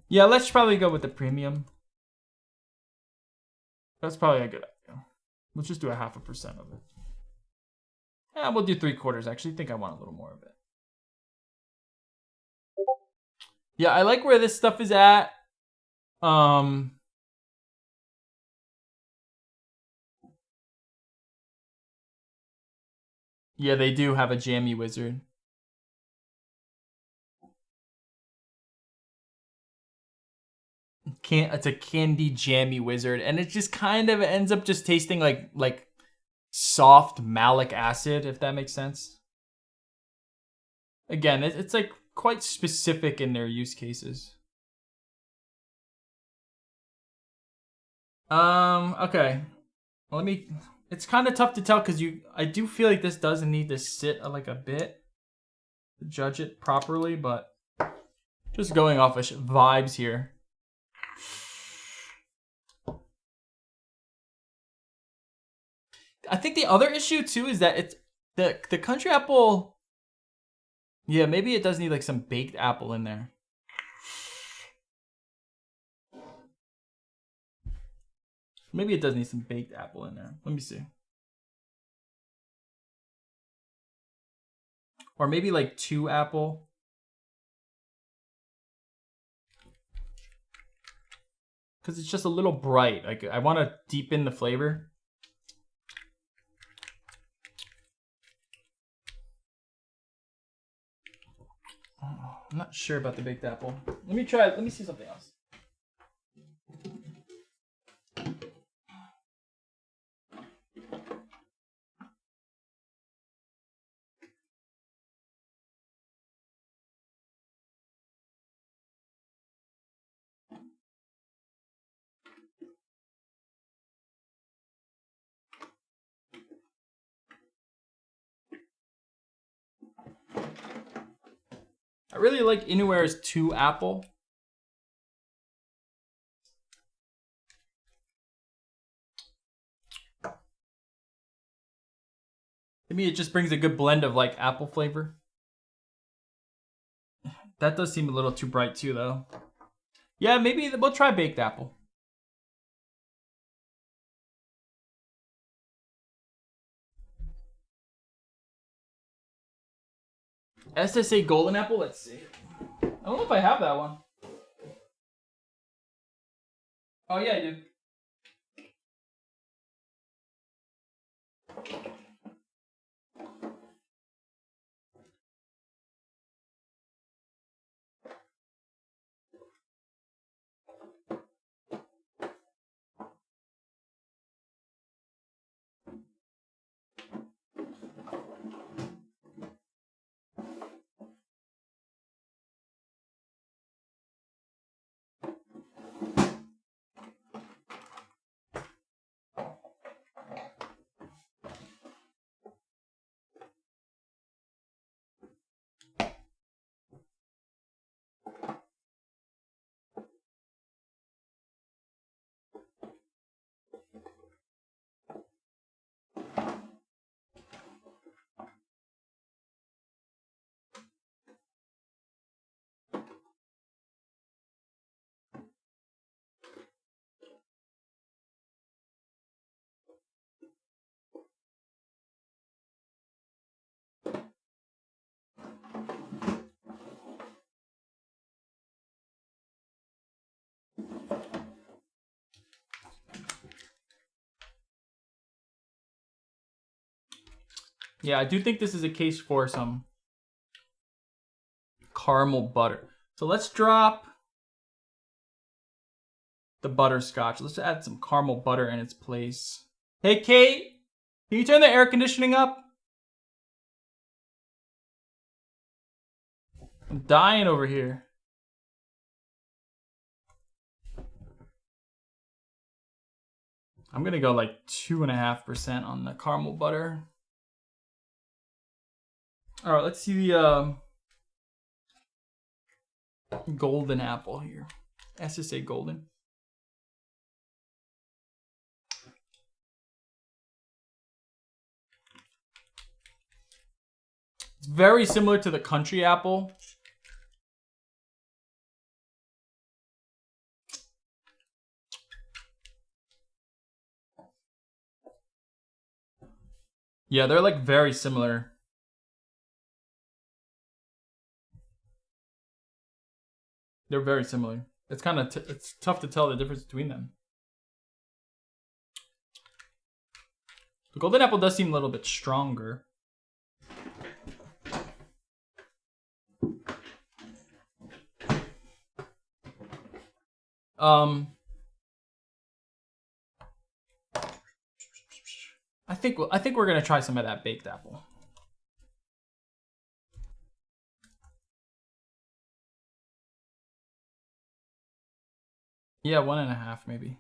Yeah, let's probably go with the premium. That's probably a good idea. Let's just do 0.5% of it. Yeah, we'll do 3/4 actually. I think I want a little more of it. Yeah, I like where this stuff is at. Yeah, they do have a jammy wizard. It's a candy jammy wizard, and it just kind of ends up just tasting like soft malic acid, if that makes sense. Again, it's like quite specific in their use cases. Okay. Let me. It's kind of tough to tell because I do feel like this does need to sit like a bit to judge it properly, but just going off of vibes here. I think the other issue too is that it's the country apple. Yeah, maybe it does need like some baked apple in there. Maybe it does need some baked apple in there. Let me see. Or maybe like 2 apple. Because it's just a little bright. Like I want to deepen the flavor. I'm not sure about the baked apple. Let me try. Let me see something else. I really like Inuair's 2 apple. To me, it just brings a good blend of like apple flavor. That does seem a little too bright too, though. Yeah, maybe we'll try baked apple. SSA golden apple. Let's see. I don't know if I have that one. Oh yeah, I do. Yeah, I do think this is a case for some caramel butter. So let's drop the butterscotch. Let's add some caramel butter in its place. Hey, Kate, can you turn the air conditioning up? I'm dying over here. I'm gonna go like 2.5% on the caramel butter. All right, let's see the golden apple here. SSA golden. It's very similar to the country apple. Yeah, they're like very similar. They're very similar. It's kind of it's tough to tell the difference between them. The golden apple does seem a little bit stronger. I think we're gonna try some of that baked apple. Yeah, 1.5 maybe.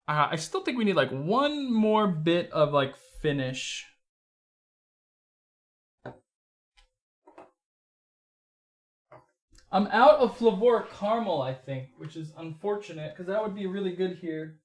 I still think we need like one more bit of like finish. I'm out of flavoric caramel, I think, which is unfortunate because that would be really good here.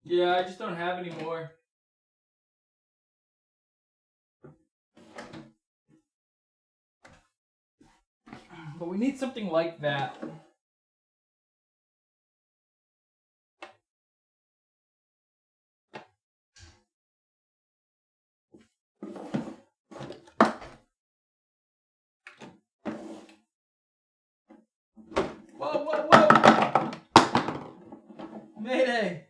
Yeah, I just don't have any more. But we need something like that. Whoa, whoa, whoa! Mayday!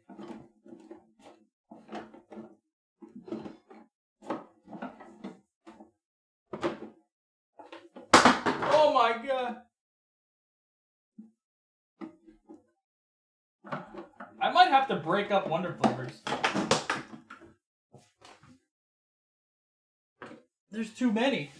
Oh my god! I might have to break up Wonder Flavors. There's too many.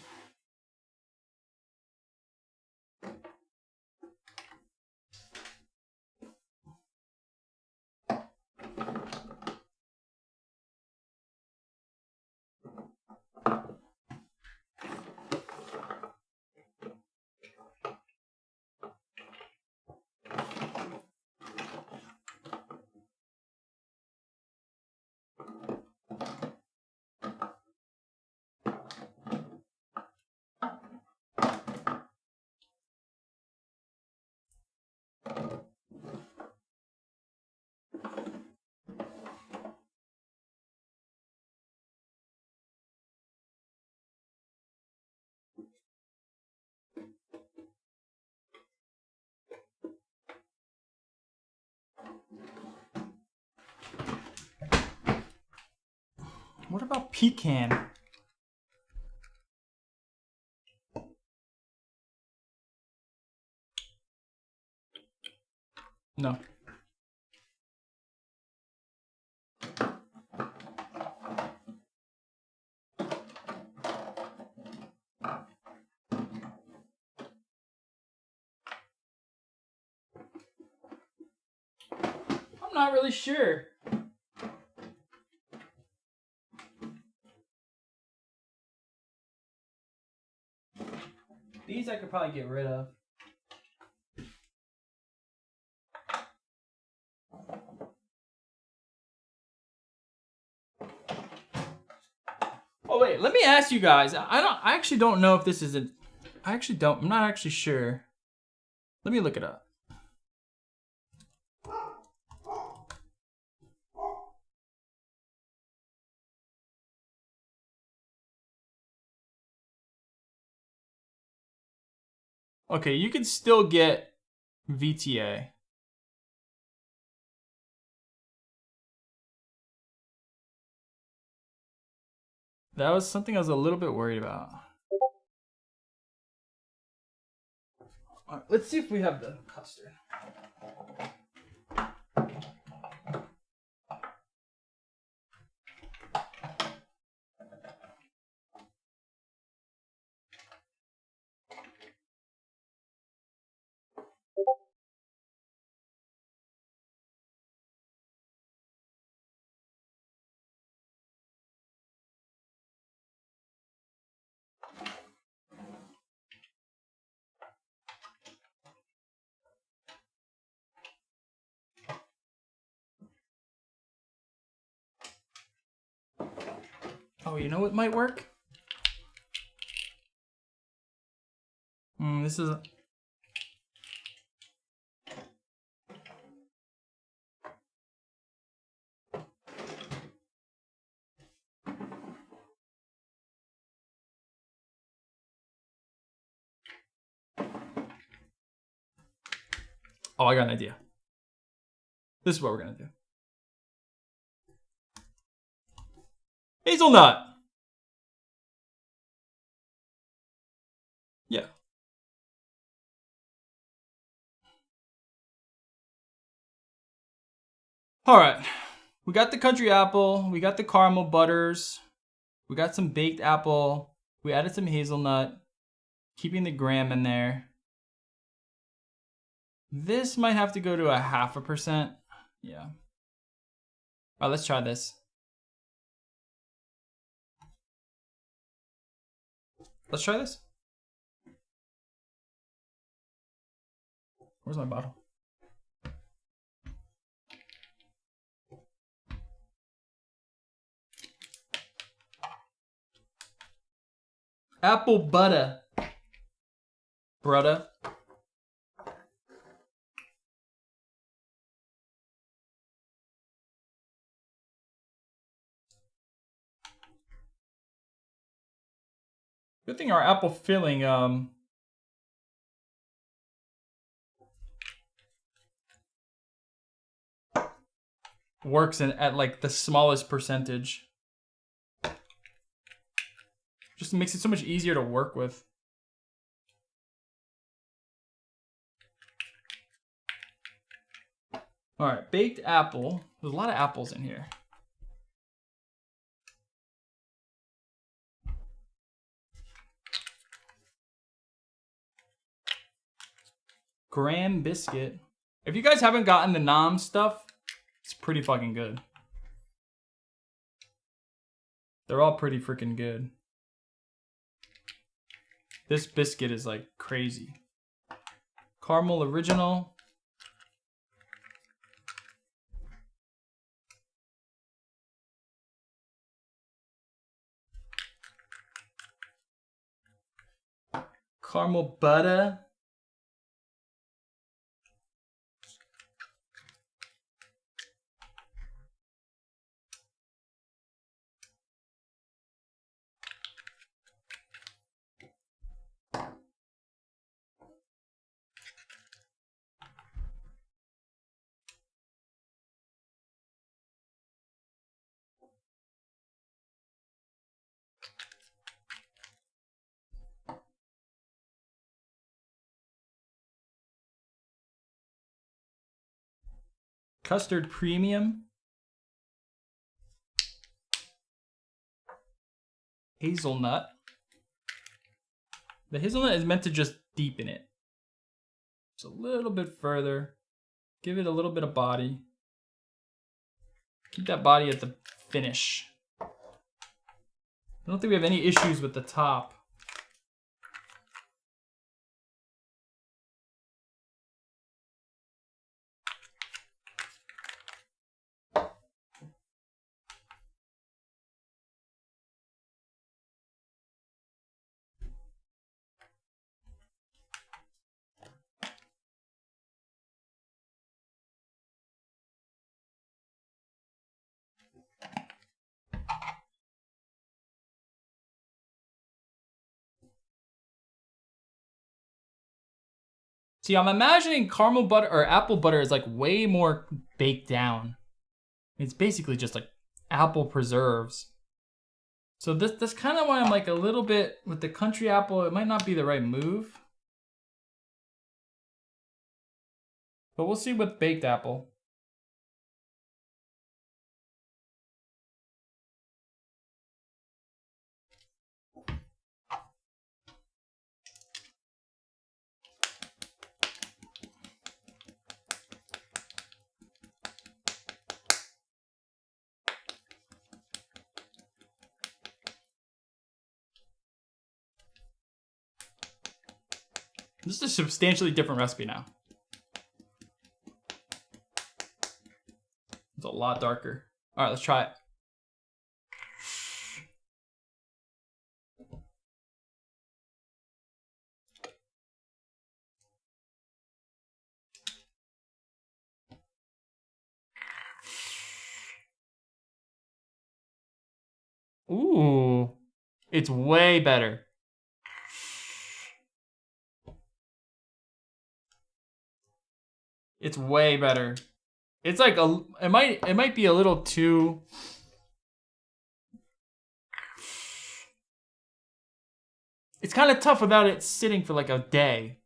What about pecan? No. I'm not really sure. These I could probably get rid of. Oh wait, let me ask you guys. I actually don't know if this is I'm not actually sure. Let me look it up. Okay, you can still get VTA. That was something I was a little bit worried about. All right, let's see if we have the custard. Oh, you know what might work? This is... Oh, I got an idea. This is what we're gonna do. Hazelnut! Yeah. All right. We got the country apple. We got the caramel butters. We got some baked apple. We added some hazelnut. Keeping the graham in there. This might have to go to 0.5%. Yeah. All right, let's try this. Let's try this. Where's my bottle? Apple butter. Brother. Good thing our apple filling works at like the smallest percentage. Just makes it so much easier to work with. All right, baked apple. There's a lot of apples in here. Graham biscuit. If you guys haven't gotten the Nom stuff, it's pretty fucking good. They're all pretty freaking good. This biscuit is like crazy. Caramel original. Caramel butter. custard premium. Hazelnut. The hazelnut is meant to just deepen it. Just a little bit further. Give it a little bit of body. Keep that body at the finish. I don't think we have any issues with the top. See, I'm imagining caramel butter or apple butter is like way more baked down. It's basically just like apple preserves. So that's kind of why I'm like a little bit with the country apple. It might not be the right move, but we'll see with baked apple. This is a substantially different recipe now. It's a lot darker. All right, let's try it. Ooh, it's way better. It's way better. It's like it might be a little too. It's kind of tough without it sitting for like a day.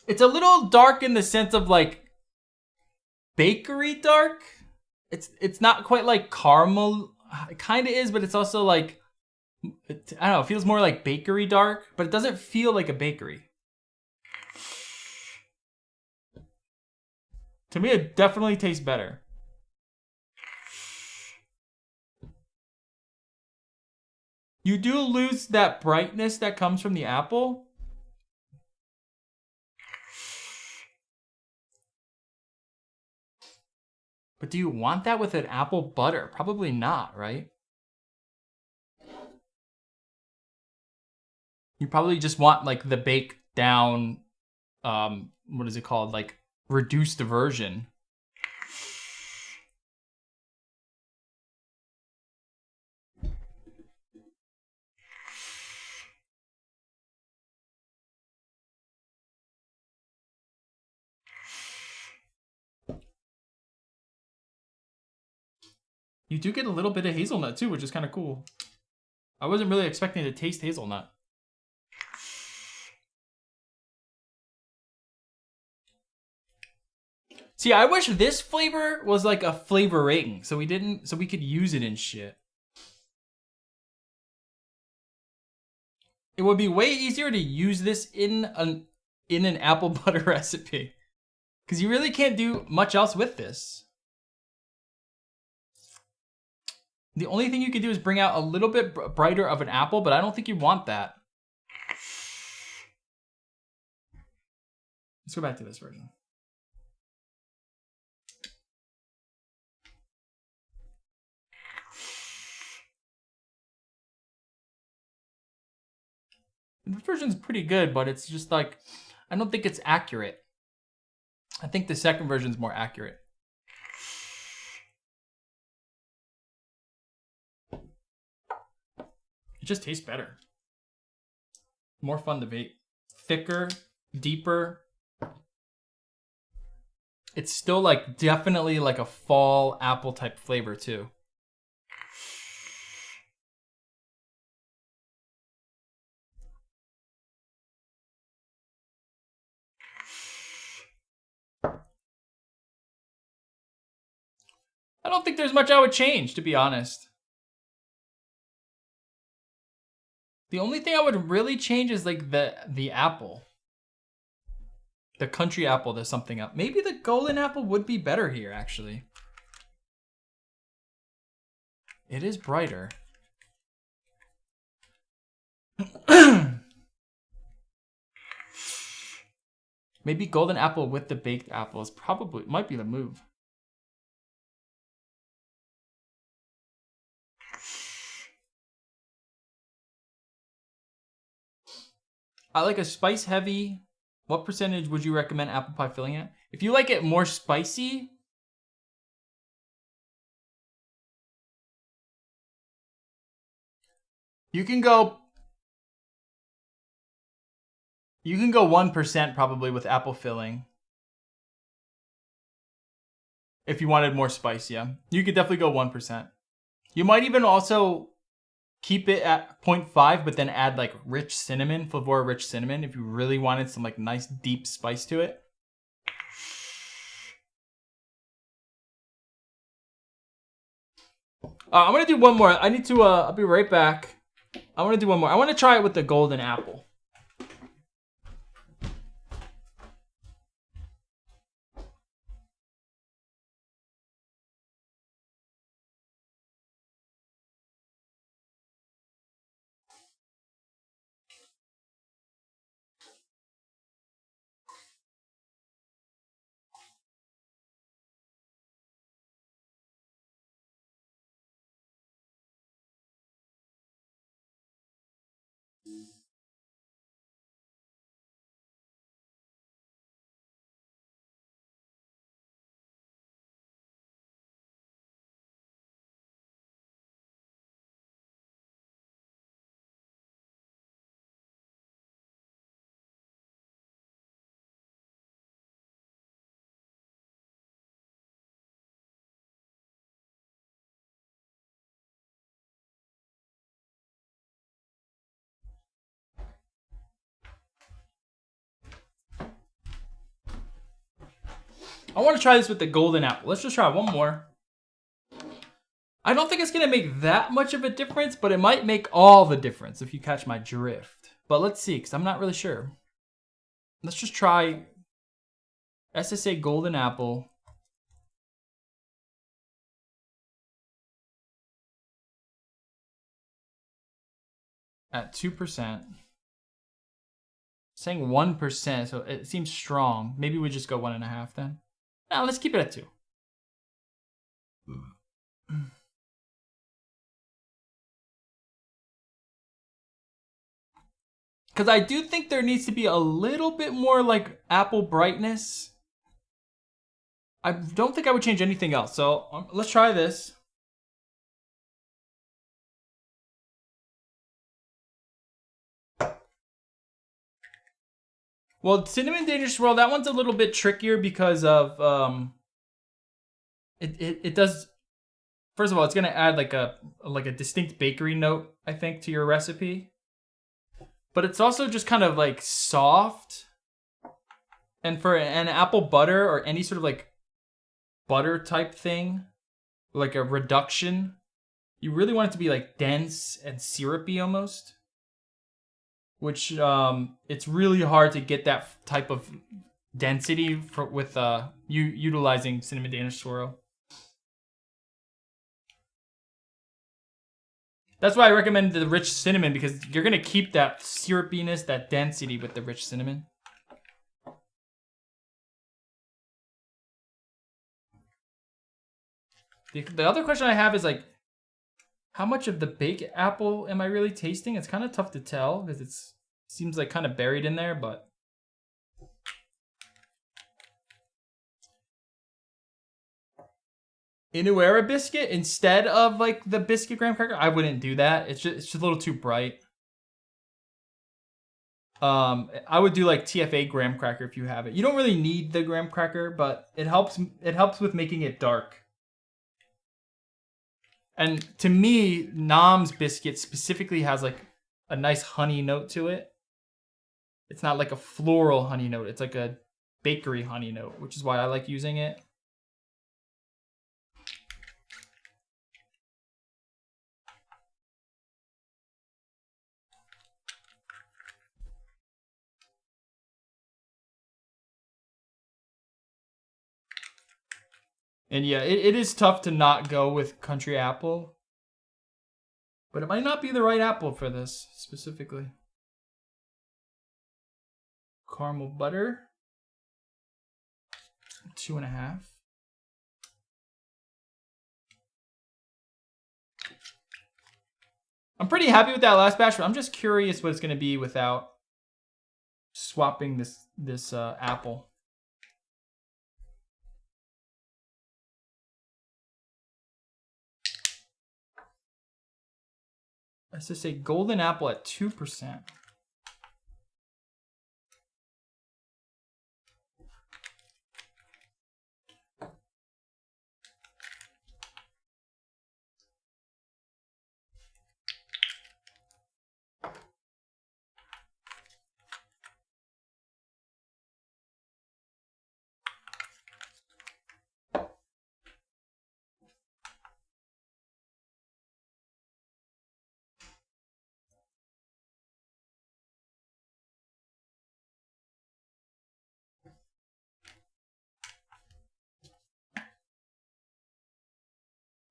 It's a little dark in the sense of like bakery dark. It's not quite like caramel. It kind of is, but it's also like, I don't know, it feels more like bakery dark, but it doesn't feel like a bakery. To me, it definitely tastes better. You do lose that brightness that comes from the apple. But do you want that with an apple butter? Probably not, right? You probably just want like the baked down, what is it called? Like reduced version. You do get a little bit of hazelnut too, which is kind of cool. I wasn't really expecting to taste hazelnut. See, I wish this flavor was like a flavoring, so we could use it in shit. It would be way easier to use this in an apple butter recipe, because you really can't do much else with this. The only thing you could do is bring out a little bit brighter of an apple, but I don't think you want that. Let's go back to this version. This version's pretty good, but it's just like, I don't think it's accurate. I think the second version's more accurate. It just tastes better. More fun to bake. Thicker, deeper. It's still like definitely like a fall apple type flavor too. I don't think there's much I would change, to be honest. The only thing I would really change is like the apple. The country apple, there's something up. Maybe the golden apple would be better here, actually. It is brighter. Maybe golden apple with the baked apple is probably, might be the move. I like a spice heavy. What percentage would you recommend apple pie filling at? If you like it more spicy, you can go 1% probably with apple filling. If you wanted more spice, yeah. You could definitely go 1%. You might even also keep it at 0.5, but then add like rich cinnamon, flavor rich cinnamon, if you really wanted some like nice deep spice to it. I'm gonna do one more. I need to, I'll be right back. I wanna do one more. I wanna try it with the golden apple. I want to try this with the golden apple. Let's just try one more. I don't think it's going to make that much of a difference, but it might make all the difference if you catch my drift. But let's see, because I'm not really sure. Let's just try SSA golden apple. At 2%. Saying 1%, so it seems strong. Maybe we just go 1.5 then. Now let's keep it at 2. Because I do think there needs to be a little bit more like apple brightness. I don't think I would change anything else. So let's try this. Well, Cinnamon Dangerous Swirl, that one's a little bit trickier because of it does. First of all, it's gonna add like a distinct bakery note, I think, to your recipe. But it's also just kind of like soft. And for an apple butter or any sort of like butter type thing, like a reduction, you really want it to be like dense and syrupy almost. Which it's really hard to get that type of density with utilizing Cinnamon Danish Swirl. That's why I recommend the rich cinnamon, because you're gonna keep that syrupiness, that density with the rich cinnamon. The other question I have is like, how much of the baked apple am I really tasting? It's kind of tough to tell because it seems like kind of buried in there, but. Inuera biscuit instead of like the biscuit graham cracker, I wouldn't do that. It's just a little too bright. I would do like TFA graham cracker if you have it. You don't really need the graham cracker, but it helps with making it dark. And to me, Nam's biscuit specifically has like a nice honey note to it. It's not like a floral honey note. It's like a bakery honey note, which is why I like using it. And yeah, it is tough to not go with country apple. But it might not be the right apple for this specifically. Caramel butter. 2.5. I'm pretty happy with that last batch, but I'm just curious what it's going to be without swapping this apple. Let's just say golden apple at 2%.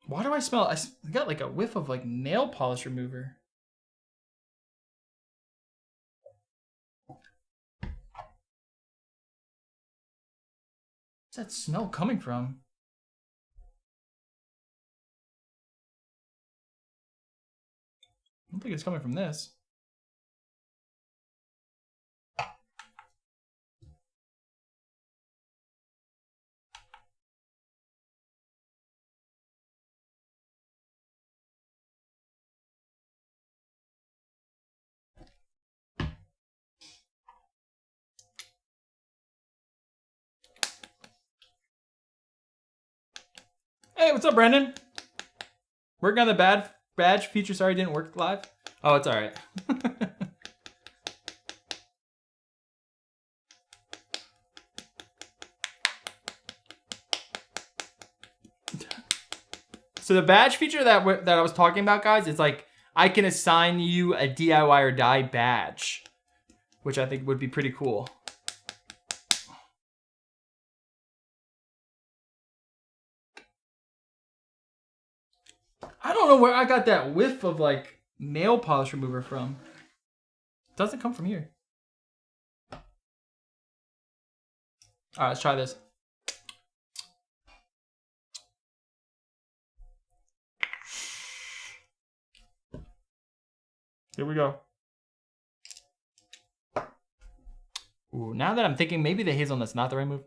Why do I smell? I got like a whiff of like nail polish remover. Where's that smell coming from? I don't think it's coming from this. Hey, what's up, Brandon? Working on the badge feature. Sorry, didn't work live. Oh, it's all right. So the badge feature that I was talking about, guys, is like I can assign you a DIY or die badge, which I think would be pretty cool. I don't know where I got that whiff of like nail polish remover from. It doesn't come from here. All right, let's try this. Here we go. Ooh, now that I'm thinking, maybe the hazelnut's not the right move.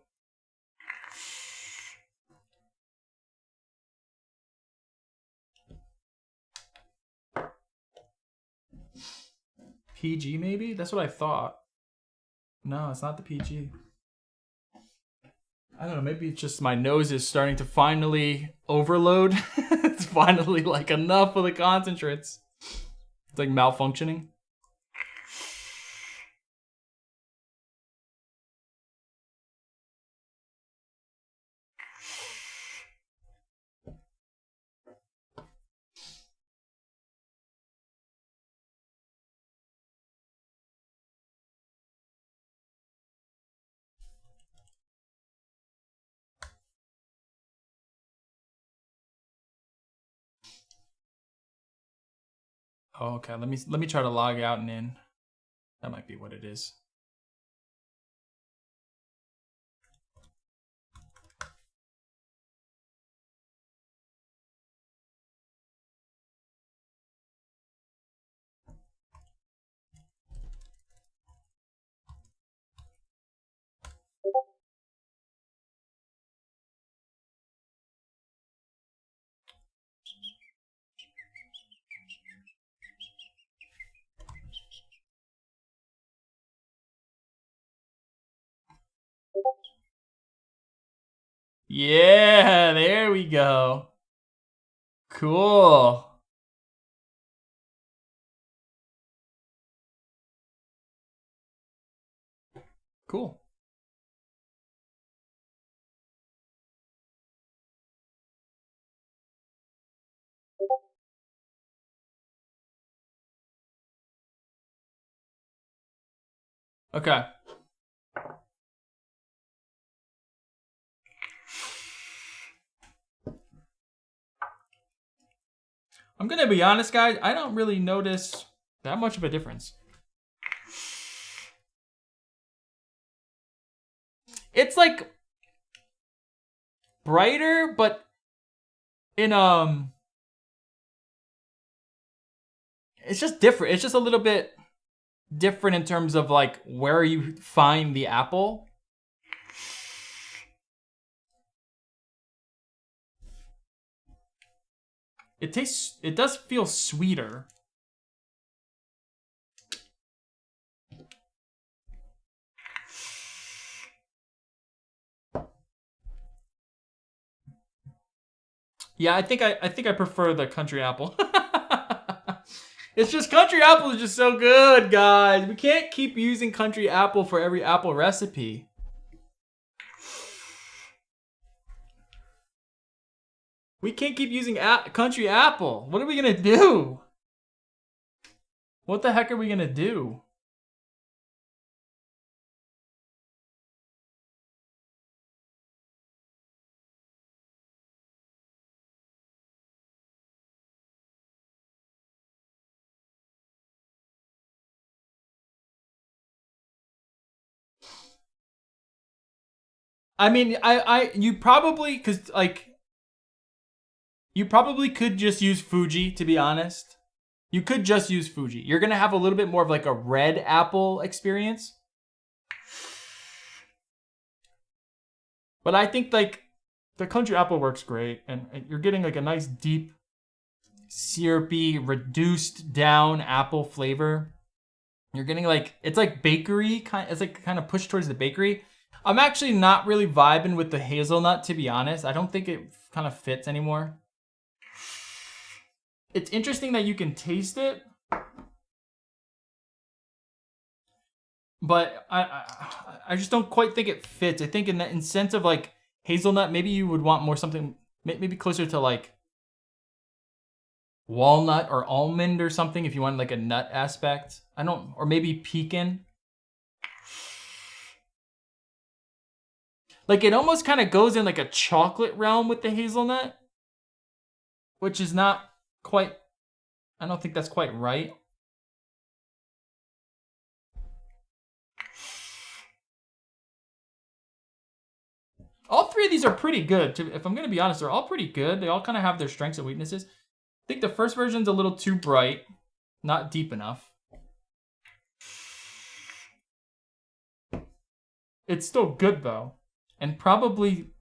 PG maybe? That's what I thought. No, it's not the PG. I don't know, maybe it's just my nose is starting to finally overload. It's finally like enough of the concentrates. It's like malfunctioning. Oh, okay, let me try to log out and in. That might be what it is. Yeah, there we go. Cool. Cool. Okay. I'm gonna be honest, guys. I don't really notice that much of a difference. It's like brighter, but in it's just different. It's just a little bit different in terms of like where you find the apple. It does feel sweeter. Yeah, I think I prefer the country apple. It's just country apple is just so good, guys. We can't keep using country apple for every apple recipe. We can't keep using country apple. What are we gonna do? What the heck are we gonna do? I mean, you probably, cause like, you probably could just use Fuji, to be honest. You could just use Fuji. You're gonna have a little bit more of like a red apple experience. But I think like the country apple works great, and you're getting like a nice deep, syrupy, reduced down apple flavor. You're getting like, it's like bakery kind. It's like kind of pushed towards the bakery. I'm actually not really vibing with the hazelnut, to be honest. I don't think it kind of fits anymore. It's interesting that you can taste it, but I just don't quite think it fits. I think in the sense of like hazelnut, maybe you would want more something, maybe closer to like walnut or almond or something if you wanted like a nut aspect. Or maybe pecan. Like it almost kind of goes in like a chocolate realm with the hazelnut, which is not quite, I don't think that's quite right. All three of these are pretty good. If I'm gonna be honest, they're all pretty good. They all kind of have their strengths and weaknesses. I think the first version's a little too bright, not deep enough. It's still good though. And probably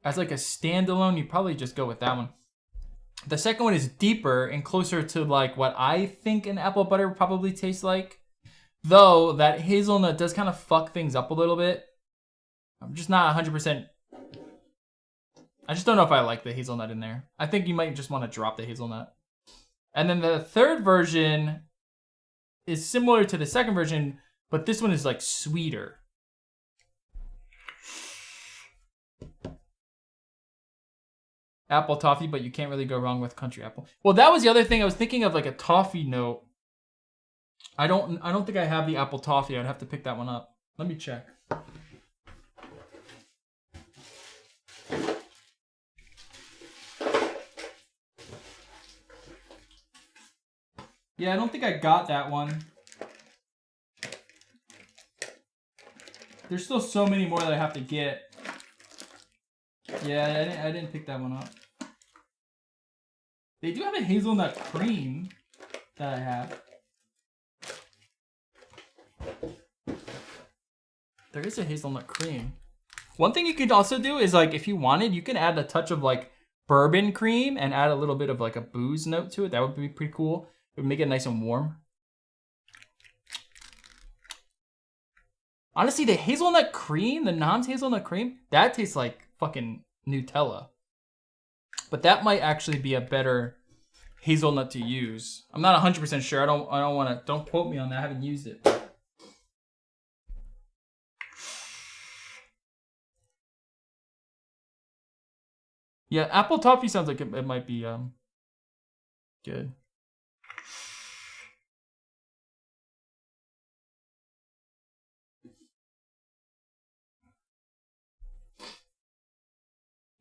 as like a standalone, you probably just go with that one. The second one is deeper and closer to like what I think an apple butter probably tastes like. Though that hazelnut does kind of fuck things up a little bit. I'm just not 100%. I just don't know if I like the hazelnut in there. I think you might just want to drop the hazelnut. And then the third version is similar to the second version, but this one is like sweeter. Apple toffee, but you can't really go wrong with country apple. Well, that was the other thing. I was thinking of like a toffee note. I don't think I have the apple toffee. I'd have to pick that one up. Let me check. Yeah, I don't think I got that one. There's still so many more that I have to get. Yeah, I didn't pick that one up. They do have a hazelnut cream that I have. There is a hazelnut cream. One thing you could also do is like, if you wanted, you can add a touch of like bourbon cream and add a little bit of like a booze note to it. That would be pretty cool. It would make it nice and warm. Honestly, the hazelnut cream, the Nom's hazelnut cream, that tastes like fucking Nutella. But that might actually be a better hazelnut to use. I'm not 100% sure. I don't want to, don't quote me on that. I haven't used it. Yeah, apple toffee sounds like it might be good.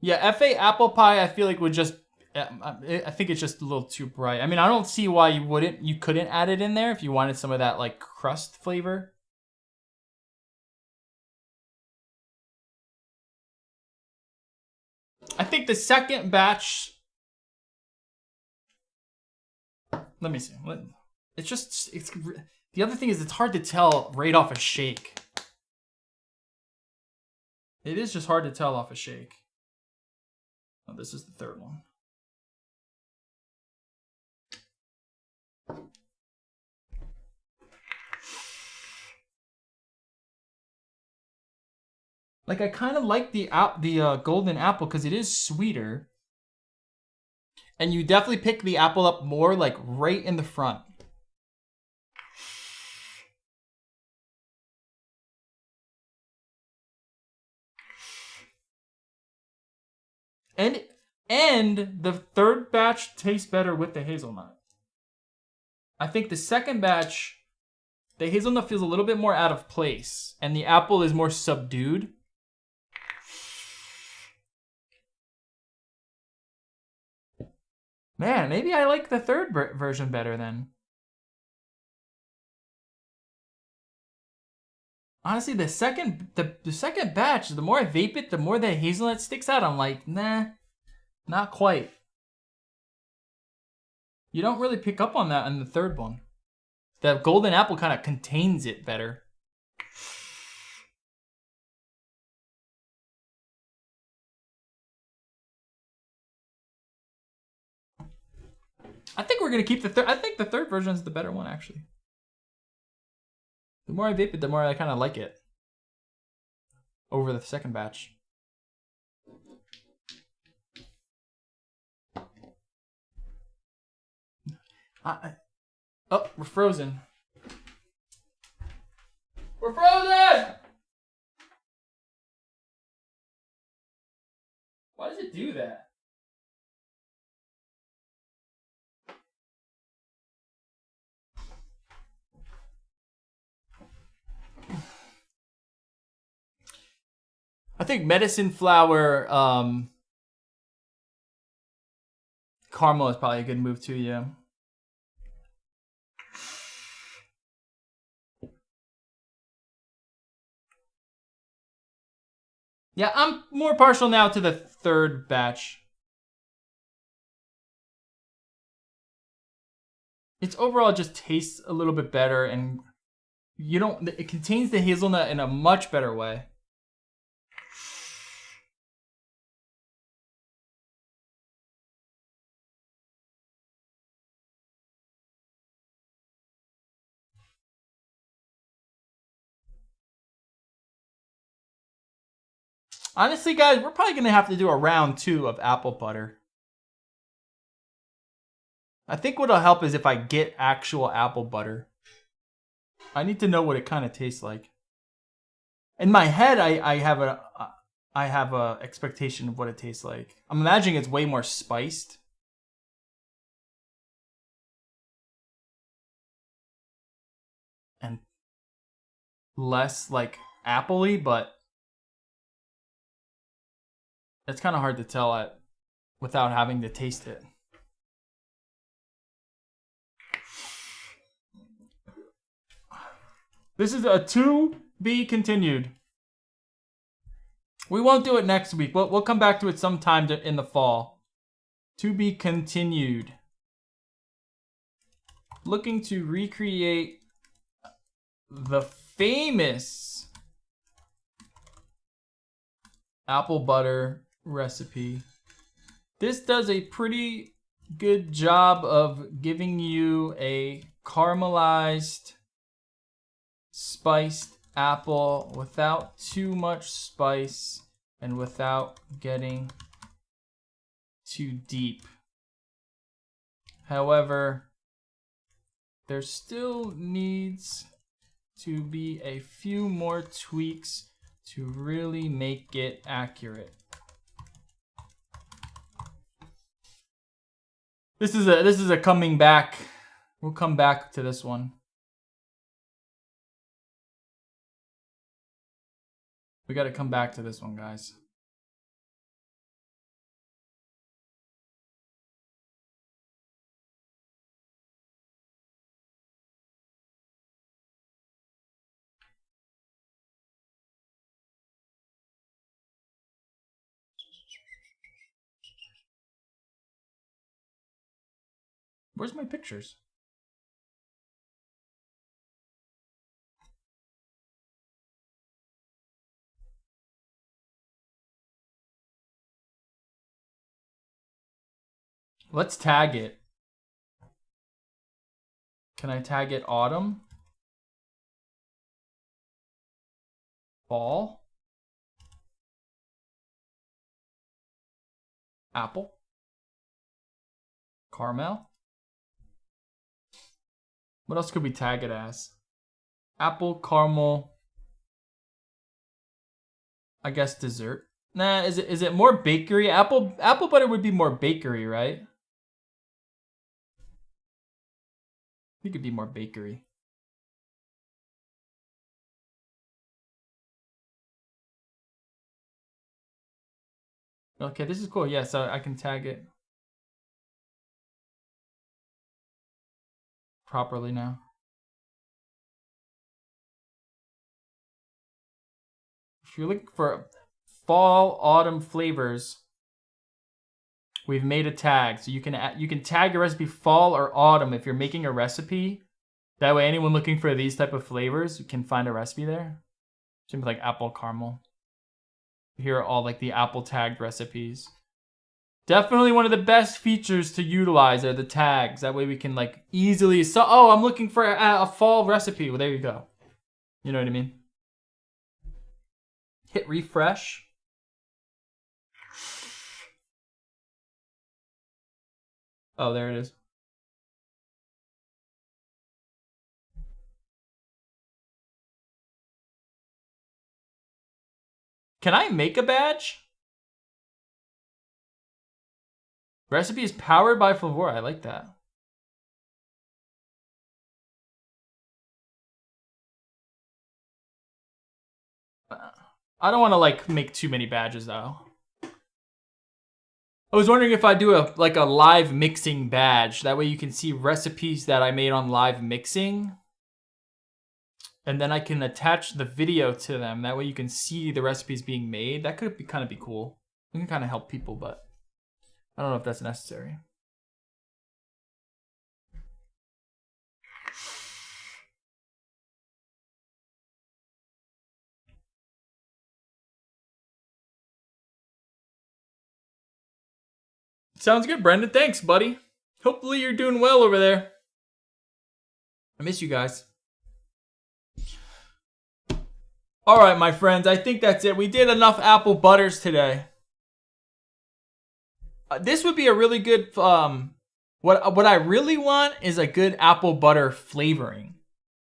Yeah, FA apple pie I feel like would just I think it's just a little too bright. I mean, I don't see why you couldn't add it in there if you wanted some of that like crust flavor. I think the second batch. Let me see. It's the other thing is it's hard to tell right off a shake. It is just hard to tell off a shake. Oh, this is the third one. Like I kind of like the golden apple because it is sweeter. And you definitely pick the apple up more like right in the front. And the third batch tastes better with the hazelnut. I think the second batch, the hazelnut feels a little bit more out of place, and the apple is more subdued. Man, maybe I like the third version better then. Honestly, the second batch, the more I vape it, the more the hazelnut sticks out. I'm like, nah, not quite. You don't really pick up on that in the third one. The golden apple kind of contains it better. I think we're gonna keep the third. I think the third version is the better one, actually. The more I vape it, the more I kind of like it over the second batch. Oh, we're frozen. We're frozen! Why does it do that? I think medicine flower caramel is probably a good move too, yeah. Yeah, I'm more partial now to the third batch. It's overall just tastes a little bit better, and it contains the hazelnut in a much better way. Honestly, guys, we're probably gonna have to do a round 2 of apple butter. I think what'll help is if I get actual apple butter. I need to know what it kind of tastes like. In my head, I have a expectation of what it tastes like. I'm imagining it's way more spiced. And less like appley, but it's kind of hard to tell without having to taste it. This is a to be continued. We won't do it next week. We'll come back to it sometime in the fall. To be continued. Looking to recreate the famous apple butter recipe. This does a pretty good job of giving you a caramelized, spiced apple without too much spice and without getting too deep. However, there still needs to be a few more tweaks to really make it accurate. This is a coming back. We'll come back to this one. We got to come back to this one, guys. Where's my pictures? Let's tag it. Can I tag it autumn? Fall? Apple? Caramel? What else could we tag it as? Apple, caramel. I guess dessert. Nah, is it more bakery? Apple butter would be more bakery, right? I think it'd be more bakery. Okay, this is cool. Yeah, so I can tag it properly now. If you're looking for fall, autumn flavors, we've made a tag. So you can tag your recipe fall or autumn if you're making a recipe. That way anyone looking for these type of flavors can find a recipe there. Something like apple caramel. Here are all like the apple tagged recipes. Definitely one of the best features to utilize are the tags. That way we can like easily, oh, I'm looking for a fall recipe. Well, there you go. You know what I mean? Hit refresh. Oh, there it is. Can I make a badge? Recipe is powered by Flavora. I like that. I don't want to like make too many badges though. I was wondering if I do a live mixing badge. That way you can see recipes that I made on live mixing. And then I can attach the video to them. That way you can see the recipes being made. That could kind of be cool. It can kind of help people, but I don't know if that's necessary. Sounds good, Brendan. Thanks, buddy. Hopefully you're doing well over there. I miss you guys. All right, my friends. I think that's it. We did enough apple butters today. This would be a really good... What I really want is a good apple butter flavoring.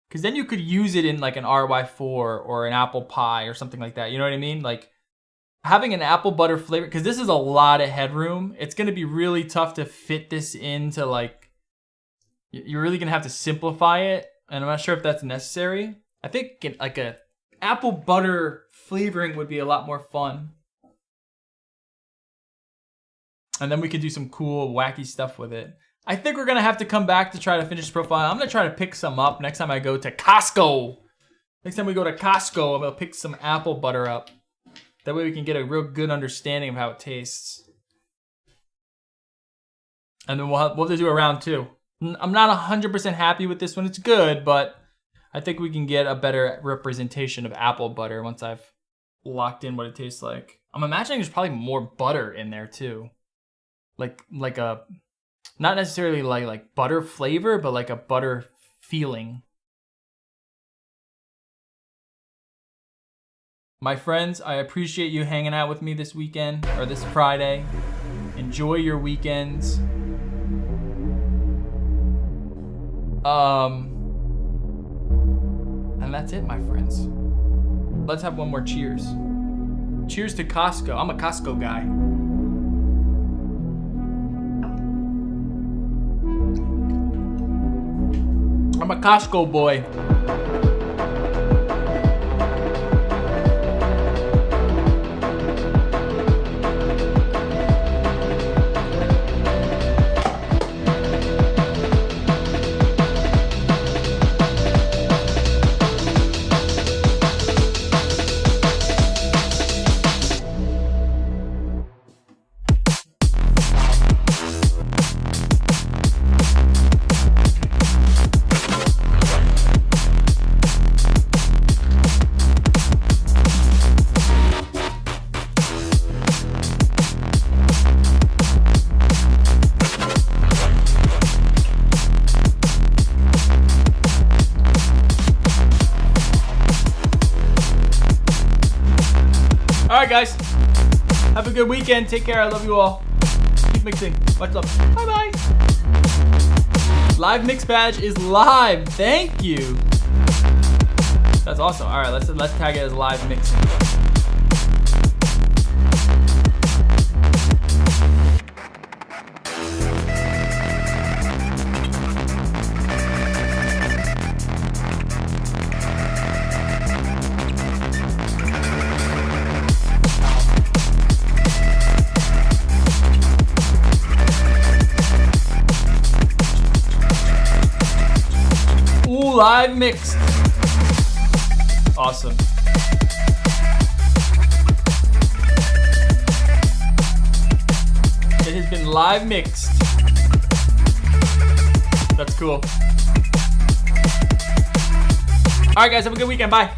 Because then you could use it in like an RY4 or an apple pie or something like that. You know what I mean? Like having an apple butter flavor, because this is a lot of headroom. It's going to be really tough to fit this into like... You're really going to have to simplify it. And I'm not sure if that's necessary. I think like a apple butter flavoring would be a lot more fun. And then we could do some cool, wacky stuff with it. I think we're going to have to come back to try to finish this profile. I'm going to try to pick some up next time I go to Costco. Next time we go to Costco, I'm going to pick some apple butter up. That way we can get a real good understanding of how it tastes. And then we'll have to do a round two. I'm not 100% happy with this one. It's good, but I think we can get a better representation of apple butter once I've locked in what it tastes like. I'm imagining there's probably more butter in there too. Like a, not necessarily like butter flavor, but like a butter feeling. My friends, I appreciate you hanging out with me this weekend or this Friday. Enjoy your weekends. And that's it, my friends. Let's have one more cheers. Cheers to Costco. I'm a Costco guy. I'm a Costco boy. right, guys. Have a good weekend. Take care. I love you all. Keep mixing. Much love. Bye-bye. Live mix badge is live. Thank you. That's awesome. All right, let's tag it as live mixing. Ooh, live mixed. Awesome. It has been live mixed. That's cool. All right, guys, have a good weekend. Bye.